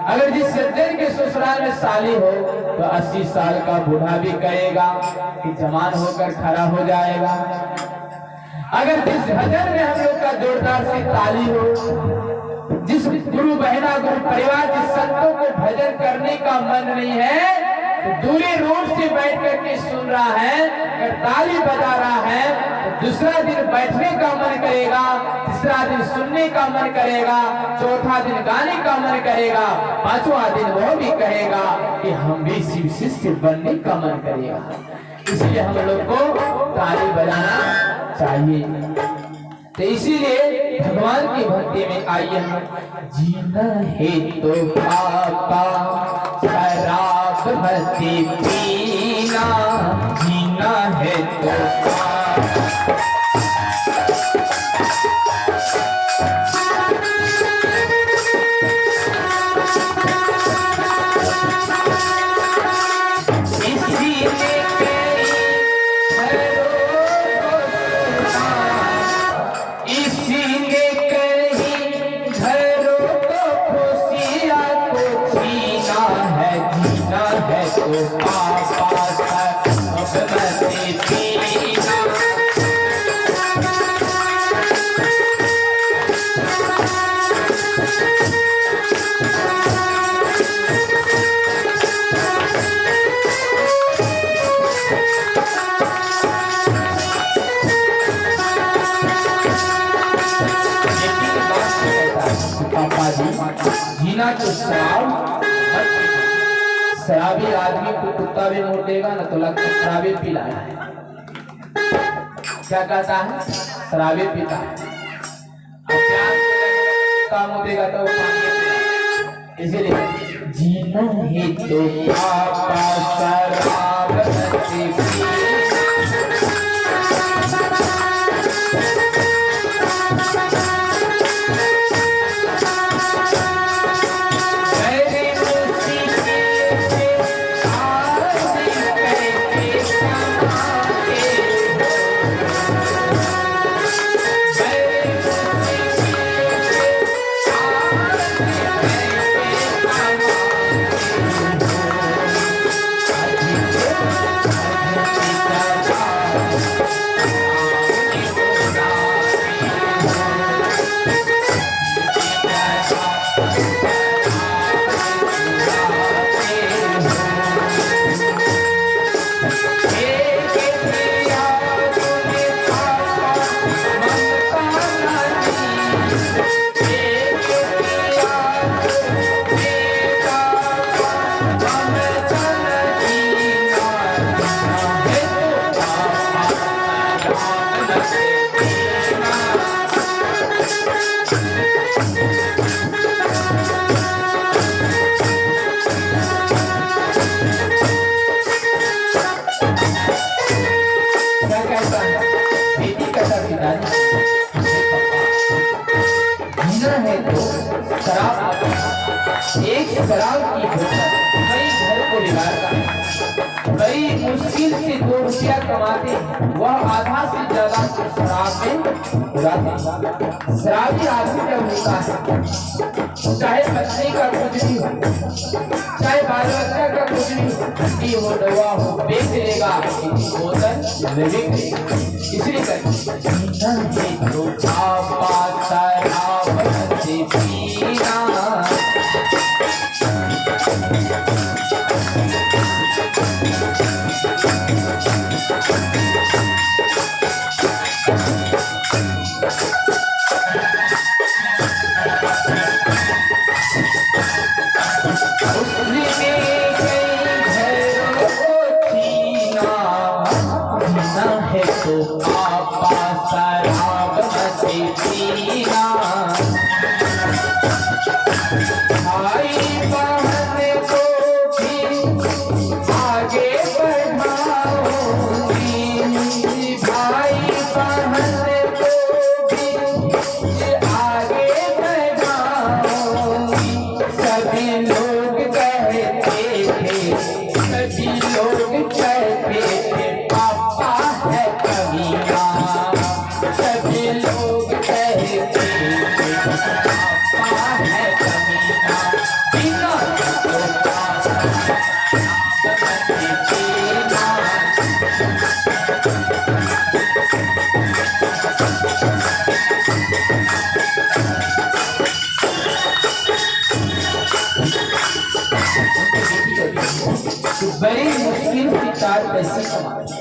अगर जिस सज्जन के ससुराल में साली हो तो 80 साल का बूढ़ा भी कहेगा कि जवान होकर खड़ा हो जाएगा। अगर जिस भजन में हम लोग का जोरदार से ताली हो, जिस गुरु बहना गुरु परिवार के संतों को भजन करने का मन नहीं है, तो दूरी रोड से बैठ करके सुन रहा है, अगर ताली बजा रहा है तो दूसरा दिन बैठने का मन करेगा, तीसरा दिन सुनने का मन करेगा, चौथा दिन गाने का मन करेगा, पांचवा दिन वह भी कहेगा कि हम भी शिव शिष्य बनने का मन करेगा। इसलिए हम लोग को ताली बजाना चाहिए। तो इसीलिए भगवान की भक्ति में आइए हम। जीना है तो पापा, शराब मत पीना। जीना है तो पापा, जीना तो शराबी आदमी को कुत्ता भी मोड़ देगा ना तो लगता है शराबी पिला है। क्या कहता है? शराबी पीता है। काम देगा तो इसलिए जीना है तो पापा, शराब मत पीना। एक शराब की बोतल कई घर को बिगाड़ता है। कई मुश्किल से 2 रुपया कमाते, वह आधा से ज्यादा शराब में उड़ाते। शराबी आदमी जब होता है, चाहे पत्नी का कुछ भी हो, चाहे बाल बच्चा का कुछ भी हो, ठंडी हो दवा हो, बेच लेगा, बोतल नहीं बिकेगा। इसलिए करें बड़ी मुश्किल से 4 पैसे कमाते।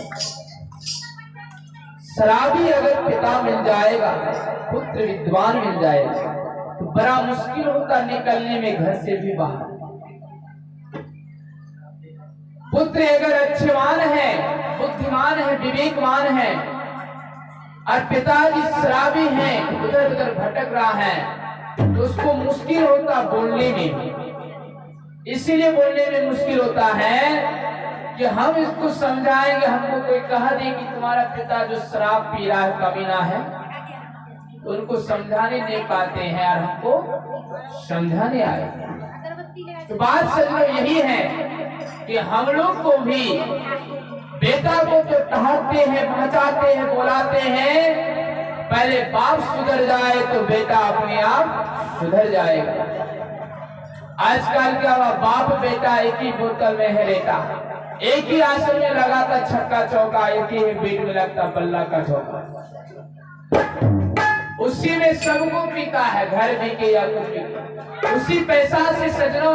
शराबी अगर पिता मिल जाएगा, पुत्र विद्वान मिल जाएगा, तो बड़ा मुश्किल होता निकलने में घर से भी बाहर। पुत्र अगर अच्छेवान है, बुद्धिमान है, विवेकवान है, और पिताजी शराबी हैं, उधर उधर भटक रहा है, तो उसको मुश्किल होता बोलने में। इसीलिए बोलने में मुश्किल होता है कि हम इसको समझाएंगे, हमको कोई कहा दे कि तुम्हारा पिता जो शराब पी रहा है कमीना है, तो उनको समझाने नहीं पाते हैं और हमको समझाने आए। तो बात समझो यही है कि हम लोग को भी बेटा को तो टहलते हैं, पहुंचाते हैं, बोलाते हैं, पहले बाप सुधर जाए तो बेटा अपने आप सुधर जाएगा। आजकल क्या हुआ, बाप बेटा एक ही बोतल में है रहता, एक ही आसन में लगाता छक्का चौका, एक ही बेट में लगता बल्ला का चौका, उसी में सबको पीता है, घर भी के या कुछ भी, उसी पैसा से सजनो।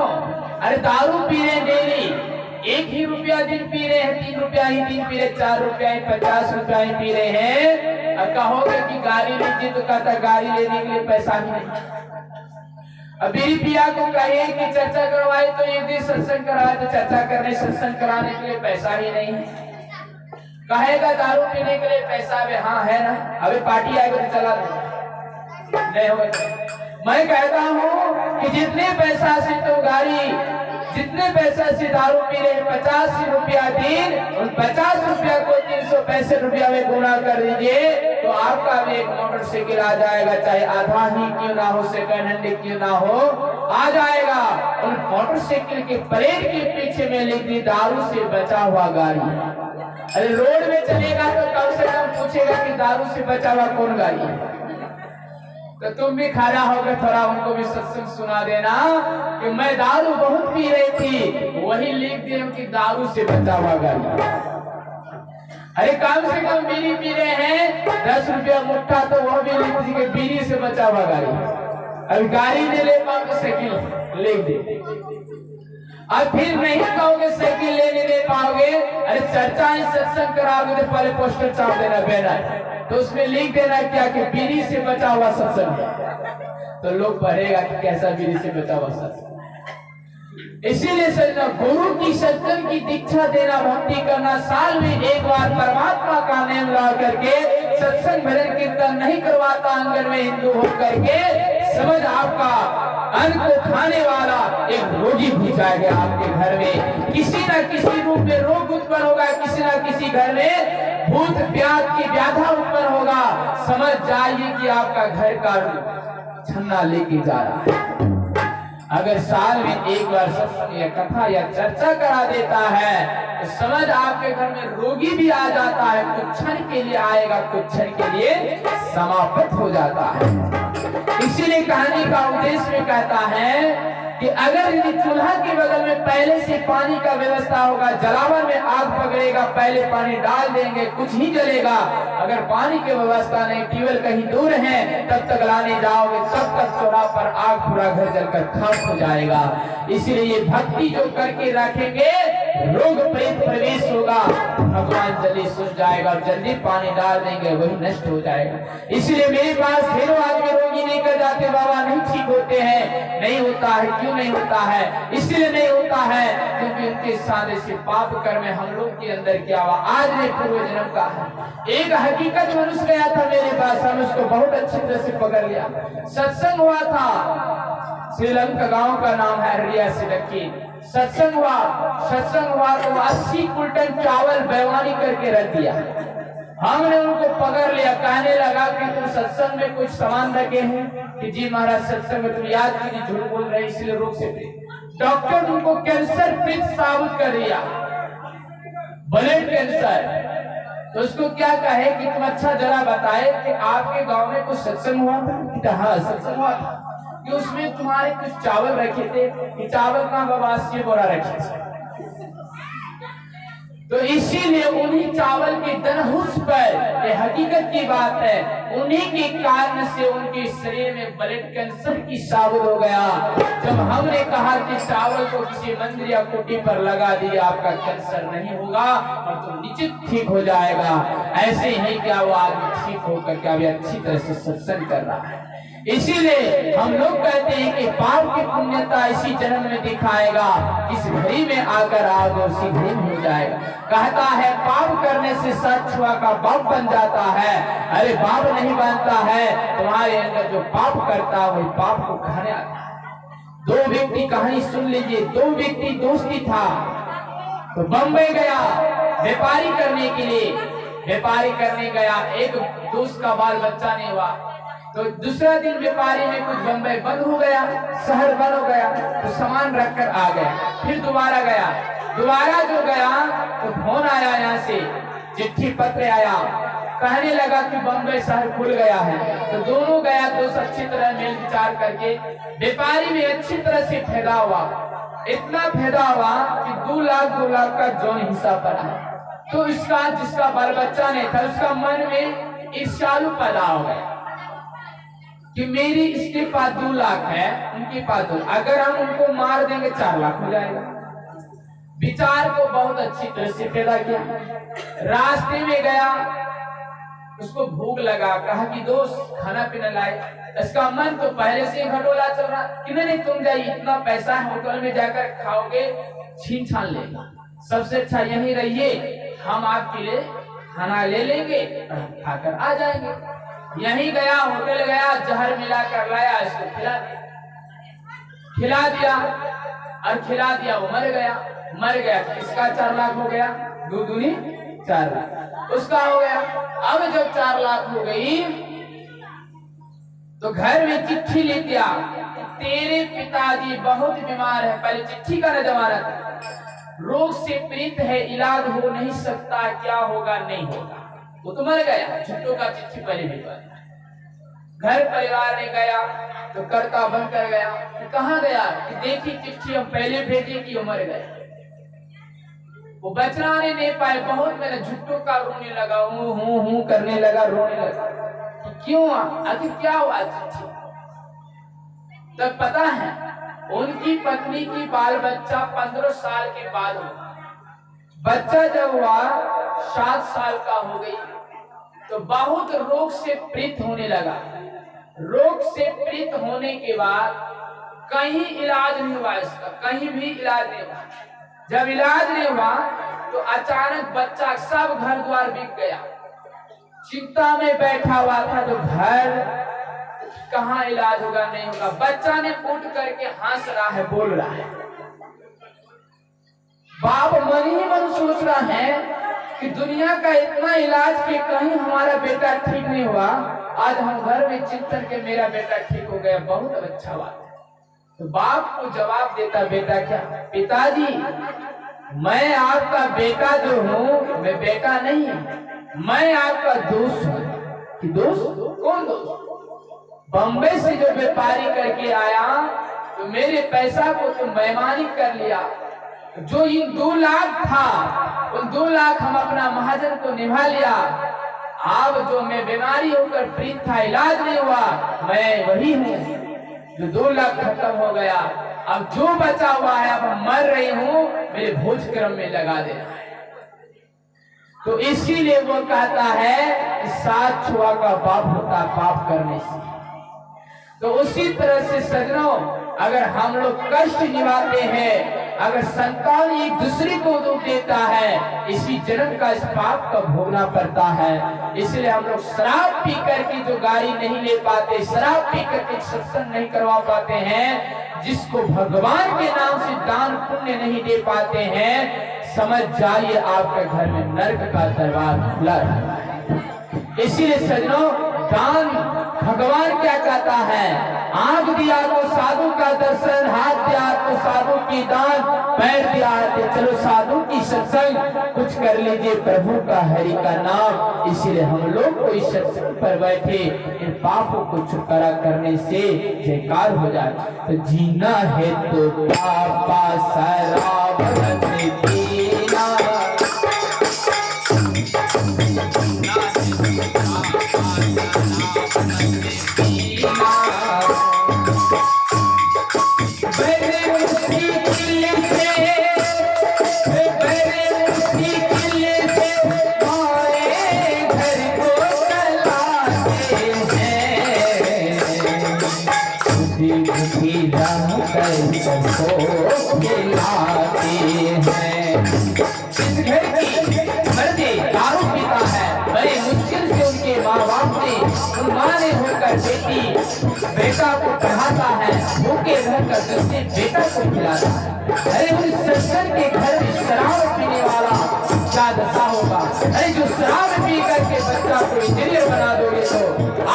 अरे दारू पी रहे डेली, 1 ही रुपया दिन पी रहे हैं, 3 रुपया ही दिन पी रहे, 4 रुपया ही, 50 रुपया ही पी रहे हैं, और कहोगे कि गाड़ी लीजिए तो कहता गाड़ी लेने के लिए पैसा ही नहीं। अब बीड़ी पिया को कहिए कि चर्चा करवाए तो एक दिन सत्संग कराए, तो चर्चा करने सत्संग कराने के लिए पैसा ही नहीं है। कहेगा दारू पीने के लिए पैसा भी, हाँ है ना, अभी पार्टी आएगा तो चला दो, नहीं होगा। मैं कहता हूँ कि जितने पैसा से तो गाड़ी, जितने पैसा से दारू पी रहे, 50 रुपया दिन, उन 50 रुपया को 365 रुपया में गुना कर दीजिए, तो आपका भी एक मोटरसाइकिल आ जाएगा, चाहे आधा ही क्यों ना हो, सेकंड हैंड क्यों ना हो, आ जाएगा। उन मोटरसाइकिल के परेड के पीछे में लिख दी दारू से बचा हुआ गाड़ी। अरे रोड में चलेगा तो कम से कम पूछेगा कि दारू से बचा हुआ कौन गाड़ी है। तो तुम भी खड़ा होकर थोड़ा उनको भी सत्संग सुना देना कि मैं दारू बहुत पी रही थी, वही लिख दे कि दारू से बचा हुआ गाड़ी। अरे कम से कम बीड़ी पी रहे हैं, 10 रुपया मुट्ठा, तो वह भी लिख दी कि बीड़ी से बचा हुआ गाड़ी। अभी गाड़ी नहीं ले पाओ तो साइकिल लिख दे, और फिर नहीं कहोगे साइकिल लेने दे पाओगे, अरे चर्चा सत्संग कराओगे तो पहले पोस्टर छाप देना, बैनर, तो उसमें लिख देना क्या कि बीड़ी से बचा हुआ सत्संग, तो लोग पढ़ेगा कि कैसा बीड़ी से बचा हुआ सत्संग। इसीलिए सजना गुरु की सत्संग की दीक्षा देना, भक्ति करना, साल में एक बार परमात्मा का नाम ला करके सत्संग भजन कीर्तन नहीं करवाता आंगन में हिंदू होकर के, समझ आपका अन्न को खाने वाला एक रोगी भी जाएगा आपके घर में, किसी न किसी रूप में रोग उत्पन्न होगा, किसी न किसी घर में भूत प्याद की व्याधा उत्पन्न होगा। समझ जाइए कि आपका घर का छन्ना लेके जा रहा है। अगर साल में एक बार सत्संग या कथा या चर्चा करा देता है तो समझ आपके घर में रोगी भी आ जाता है, कुछ क्षण के लिए आएगा, कुछ क्षण के लिए समाप्त हो जाता है। इसीलिए कहानी का उद्देश्य में कहता है कि अगर यदि चूल्हा के बगल में पहले से पानी का व्यवस्था होगा, जलावन में आग पकड़ेगा, पहले पानी डाल देंगे, कुछ ही जलेगा। अगर पानी की व्यवस्था नहीं, ट्यूबवेल कहीं दूर है, तब तक लाने जाओगे तब तक चौराहे पर आग पूरा घर जलकर खाक हो जाएगा। इसलिए भक्ति जो करके रखेंगे, रोग प्रेत प्रवेश होगा, भगवान जल्दी सुन जाएगा, जल्दी पानी डाल देंगे, वही नष्ट हो जाएगा। इसलिए मेरे पास ढेरों आदमी रोगी लेकर जाते, बाबा नहीं ठीक होते हैं, नहीं होता है। क्यों नहीं होता है? इसलिए नहीं होता है क्योंकि उनके सारे से पाप कर्म हम लोग के अंदर क्या हुआ, आज नहीं पूर्व जन्म का है। एक हकीकत मनुष्य गया था मेरे पास, हम उसको बहुत अच्छी तरह से पकड़ लिया। सत्संग हुआ था, श्रीलंका गांव का नाम है रिया सिडक्की। सत्संग हुआ तो 80 कुंटल चावल बेईमानी करके रख दिया। हमने उनको पकड़ लिया, कहने लगा कि तुम सत्संग में कुछ सामान रखे हैं कि जी महाराज सत्संग में तुम याद कीजिए, झूठ बोल रहे इसलिए रोग से डॉक्टर उनको कैंसर पीड़ित साबित कर दिया, ब्लड कैंसर। तो उसको क्या कहे कि तुम अच्छा जरा बताए कि आपके गांव में कुछ सत्संग हुआ था? हाँ सत्संग हुआ था कि उसमें तुम्हारे कुछ चावल रखे थे कि चावल का बाबा 80 बोरा रखे थे। तो इसीलिए उन्हीं चावल के दनहुस पर, ये हकीकत की बात है, उन्हीं के कारण से उनके शरीर में ब्लड कैंसर की साबित हो गया। जब हमने कहा कि चावल को किसी मंदिर या कुटी पर लगा दिया, आपका कैंसर नहीं होगा और तुम निश्चित ठीक हो जाएगा। ऐसे ही क्या वो आदमी ठीक होकर क्या भी अच्छी तरह से सत्संग कर रहा है। इसीलिए हम लोग कहते हैं कि पाप की पुण्यता इसी जन्म में दिखाएगा, इस घड़ी में आकर आओगे उसी घड़ी में हो जाएगा। कहता है पाप करने से सच हुआ का बाप बन जाता है। अरे बाप नहीं बनता है, तुम्हारे अंदर जो पाप करता है वही पाप को खाने आता है। दो व्यक्ति, कहानी सुन लीजिए, दो व्यक्ति दोस्ती था, तो बम्बई गया व्यापारी करने के लिए, व्यापारी करने गया। एक दोस्त का बाल बच्चा नहीं हुआ, तो दूसरा दिन व्यापारी में कुछ बम्बई बंद हो गया, शहर बंद हो गया, तो सामान रखकर आ गया। फिर दोबारा गया, दोबारा जो गया तो फोन आया, यहाँ से चिट्ठी पत्र आया, कहने लगा कि बम्बई शहर खुल गया है। तो दोनों गया, तो अच्छी तरह मेल विचार करके व्यापारी में अच्छी तरह से फायदा हुआ, इतना फायदा हुआ कि 2 लाख का जौन हिस्सा पड़ा। तो इसका जिसका बाल बच्चा नहीं था, उसका मन में ईर्ष्यालु पैदा हो गया कि मेरी इसके पास 2 लाख है, उनके पास 2, अगर हम उनको मार देंगे 4 लाख हो जाएगा। विचार को बहुत अच्छी तरह से पैदा किया। रास्ते में गया, उसको भूख लगा, कहा कि दोस्त खाना पीना लाए। इसका मन तो पहले से घटोला चल रहा कि नहीं तुम जाइए, इतना पैसा है, होटल में जाकर खाओगे, छीन छान लेगा, सबसे अच्छा यहीं रहिए, हम आपके लिए खाना ले लेंगे, खाकर आ जाएंगे। यहीं गया, होटल गया, जहर मिला कर लाया, इसको खिला दिया, वो मर गया। इसका 4 लाख हो गया, 2 दूनी 4 लाख उसका हो गया। अब जब 4 लाख हो गई तो घर में चिट्ठी लिख दिया, तेरे पिताजी बहुत बीमार है, पहले चिट्ठी का न जमाना था, रोग से पीड़ित है, इलाज हो नहीं सकता, क्या होगा नहीं होगा। वो तो मर गया, छुट्टों का चिट्ठी पहले भिजवा। घर परिवार ने गया तो करता बन कर गया, कहाँ गया कि देखी चिट्ठी हम पहले भेजे कि मर गए। वो बचलाने नहीं पाए, बहुत मैंने झुट्टों का रोने लगा, हूँ करने लगा, रोने लगा कि क्यों, आखिर क्या हुआ चिट्ठी। तब पता है उनकी पत्नी की बाल बच्चा 15 साल के बाद हुआ। बच्चा जब हुआ 7 साल का हो गई तो बहुत रोग से पीड़ित होने लगा। रोग से पीड़ित होने के बाद कहीं इलाज नहीं हुआ, इसका कहीं भी इलाज नहीं हुआ। जब इलाज नहीं हुआ तो अचानक बच्चा, सब घर द्वार बिक गया, चिंता में बैठा हुआ था, जो घर कहाँ इलाज होगा नहीं होगा। बच्चा ने उठ करके हंस रहा है, बोल रहा है। बाप मन ही मन सोच रहा है कि दुनिया का इतना इलाज कि कहीं हमारा बेटा ठीक नहीं हुआ, आज हम घर में चिंतन के मेरा बेटा ठीक हो गया, बहुत अच्छा बात है। तो बाप को जवाब देता बेटा क्या, पिताजी मैं आपका बेटा जो हूँ मैं बेटा नहीं, मैं आपका दोस्त हूँ। कि दोस्त? कौन दोस्त? बम्बई से जो व्यापारी करके आया तो मेरे पैसा को तो बेईमानी कर लिया। जो इन 2 लाख था उन 2 लाख हम अपना महाजन को निभा लिया। अब जो मैं बीमारी होकर पीड़ित था, इलाज नहीं हुआ, मैं वही हूँ जो 2 लाख खत्म हो गया। अब जो बचा हुआ है अब मर रही हूँ, मेरे भोज क्रम में लगा देना है। तो इसीलिए वो कहता है कि 7 छुआ का पाप होता पाप करने से। तो उसी तरह से सज्जनों, अगर हम लोग कष्ट निभाते हैं, अगर संतान एक दूसरे को दुख देता है, इसी जन्म का इस पाप का भोगना पड़ता है। इसलिए हम लोग शराब पी करके जो गाड़ी नहीं ले पाते, शराब पी करके सत्संग नहीं करवा पाते हैं, जिसको भगवान के नाम से दान पुण्य नहीं दे पाते हैं, समझ जाइए आपके घर में नर्क का दरवाजा खुला है। इसीलिए सज्जनों, दान भगवान क्या कहता है, आंख दिया तो साधु का दर्शन, हाथ दिया तो साधु की दान, पैर दिया तो चलो साधु की सत्संग, कुछ कर लीजिए प्रभु का हरि का नाम। इसीलिए हम लोग को इस सत्संग पर बैठे इन पापों को छुटकारा करने से जयकार हो जाए। तो जीना है तो पापा शराब नहीं पीना, दारू पीता है, बड़े मुश्किल से उनके माँ बाप ने उन्माने होकर बेटा को पढ़ाता है, भूखे रहकर दूसरे बेटा को खिलाता है। अरे उस सज्जन के घर में शराब पीने वाला क्या दशा होगा। अरे जो शराब पी करके बच्चा को इंजीनियर बना दोगे तो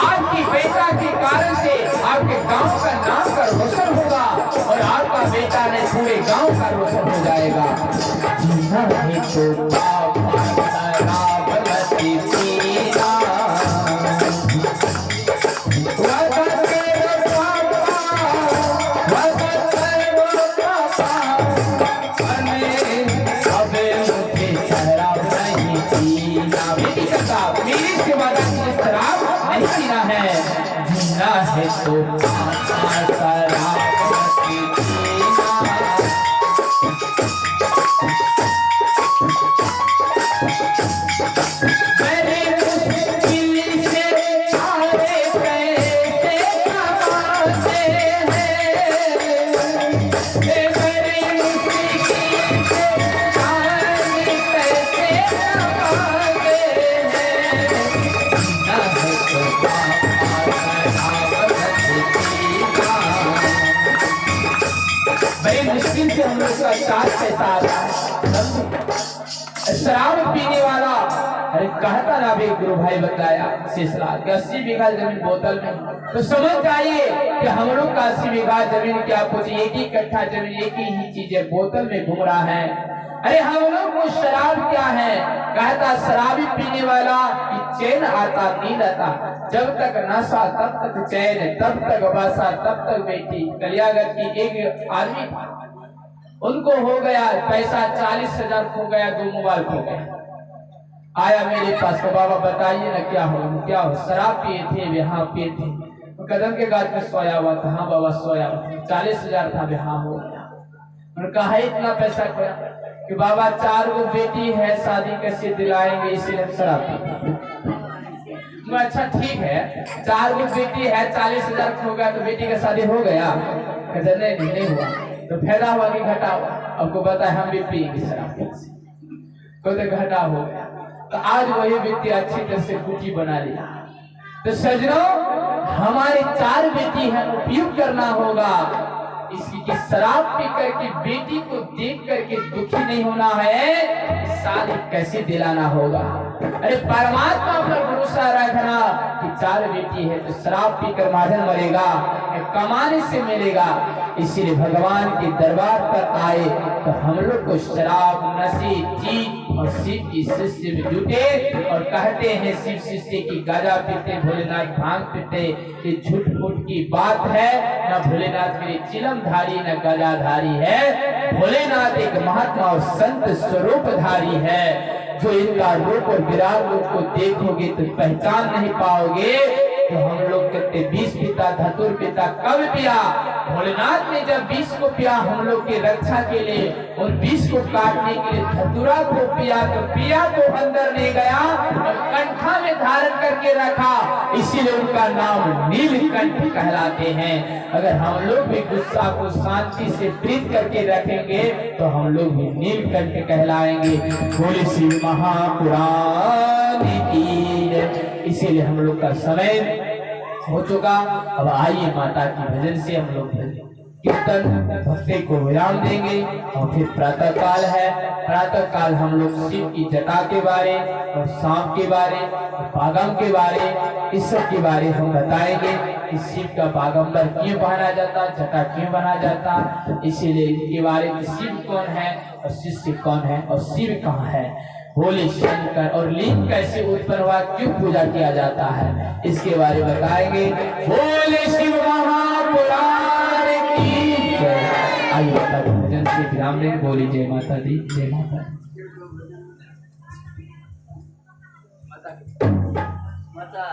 आपकी बेटा के कारण से आपके गांव का नाम का रोशन होगा और आपका बेटा ने पूरे गांव का रोशन हो जाएगा। जीना है तो है तो शराब पीने वाला, अरे कहता ना भी गुरु भाई बताया शेषराज 80 बीघा जमीन बोतल में, तो समझ जाइए कि हम लोग का 80 बीघा जमीन क्या कुछ एक ही कट्ठा जमीन एक ही चीजें बोतल में घूम रहा है। अरे हम लोग को शराब क्या है, कहता शराबी पीने वाला चैन आता नींद आता, जब तक नशा तब तक चैन, तब तक बसा तब तक बेटी। कलियागढ़ की एक आदमी था, उनको हो गया पैसा 40,000 खो गया, 2 मोबाइल खो गया। आया मेरे पास, तो बाबा बताइए ना क्या हो, क्या हो? शराब पिए थे, यहाँ पिए थे, तो कदम के गाछ में सोया हुआ था। हाँ बाबा सोया हुआ, 40,000 था, हाँ हो गया। उन्होंने कहा इतना पैसा खोया कि बाबा 4 गो बेटी है, शादी कैसे दिलाएंगे, इसीलिए शराब पीते। अच्छा ठीक है, 4 गो बेटी है, 40,000 खो गया तो बेटी का शादी हो गया? नहीं हुआ। तो फायदा हुआ कि घाटा हुआ? आपको पता है हम भी पिएंगे शराब को, तो घाटा हो गया। तो आज वही व्यक्ति अच्छी तरह से कुटी बना लिया। तो सज्जनों, हमारे 4 बेटी है, उपयोग करना होगा इसकी कि शराब पी करके बेटी को देख करके दुखी नहीं होना है, शादी कैसे दिलाना होगा। अरे परमात्मा पर भरोसा रखना कि 4 बेटी है तो शराब पीकर माधन मरेगा, कमाने से मिलेगा। इसीलिए भगवान के दरबार पर आए तो हम लोग को शराब नशे चीज और शिव की शिष्य में जुटे और कहते हैं शिव शिष्य की गाजा पीते भोलेनाथ भांग पीते, ये झूठ फूट की बात है। न भोलेनाथ मेरे चिलमधारी न गजाधारी है, भोलेनाथ एक महात्मा और संत स्वरूपधारी है। जो इनका रूप और विराट रूप को देखोगे तो पहचान नहीं पाओगे। तो हम लोग कहते विष पिता धतुर पिता कब पिया? भोलेनाथ ने जब विष को पिया हम लोग की रक्षा के लिए और विष को काटने के लिए धतुरा को पिया तो अंदर ले गया और कंठा में धारण करके रखा, इसीलिए उनका नाम नीलकंठ कहलाते हैं। अगर हम लोग भी गुस्सा को शांति से प्रीत करके रखेंगे तो हम लोग भी नीलकंठ कहलाएंगे। बोले शिव महापुराण की। इसीलिए हम लोग का समय हो चुका। अब आइए माता की भजन से हम लोग कीर्तन भक्ति को विराम देंगे और फिर प्रातः काल है। प्रातः काल हम लोग शिव की जटा के बारे और सांप के बारे बागम के बारे इस सब के बारे हम बताएंगे कि शिव का बागंबर क्यों पहना जाता, जटा क्यों बना जाता, इसीलिए इनके बारे में शिव कौन है और शिष्य कौन है और शिव कहाँ है, भोले शंकर और लिंग कैसे उत्पन्न हुआ, क्यों पूजा किया जाता है, इसके बारे में बताएंगे। भोले शिव महापुराण की जय। आइए माता के भजन से विराम लें। बोली जय माता दी, जय माता। माता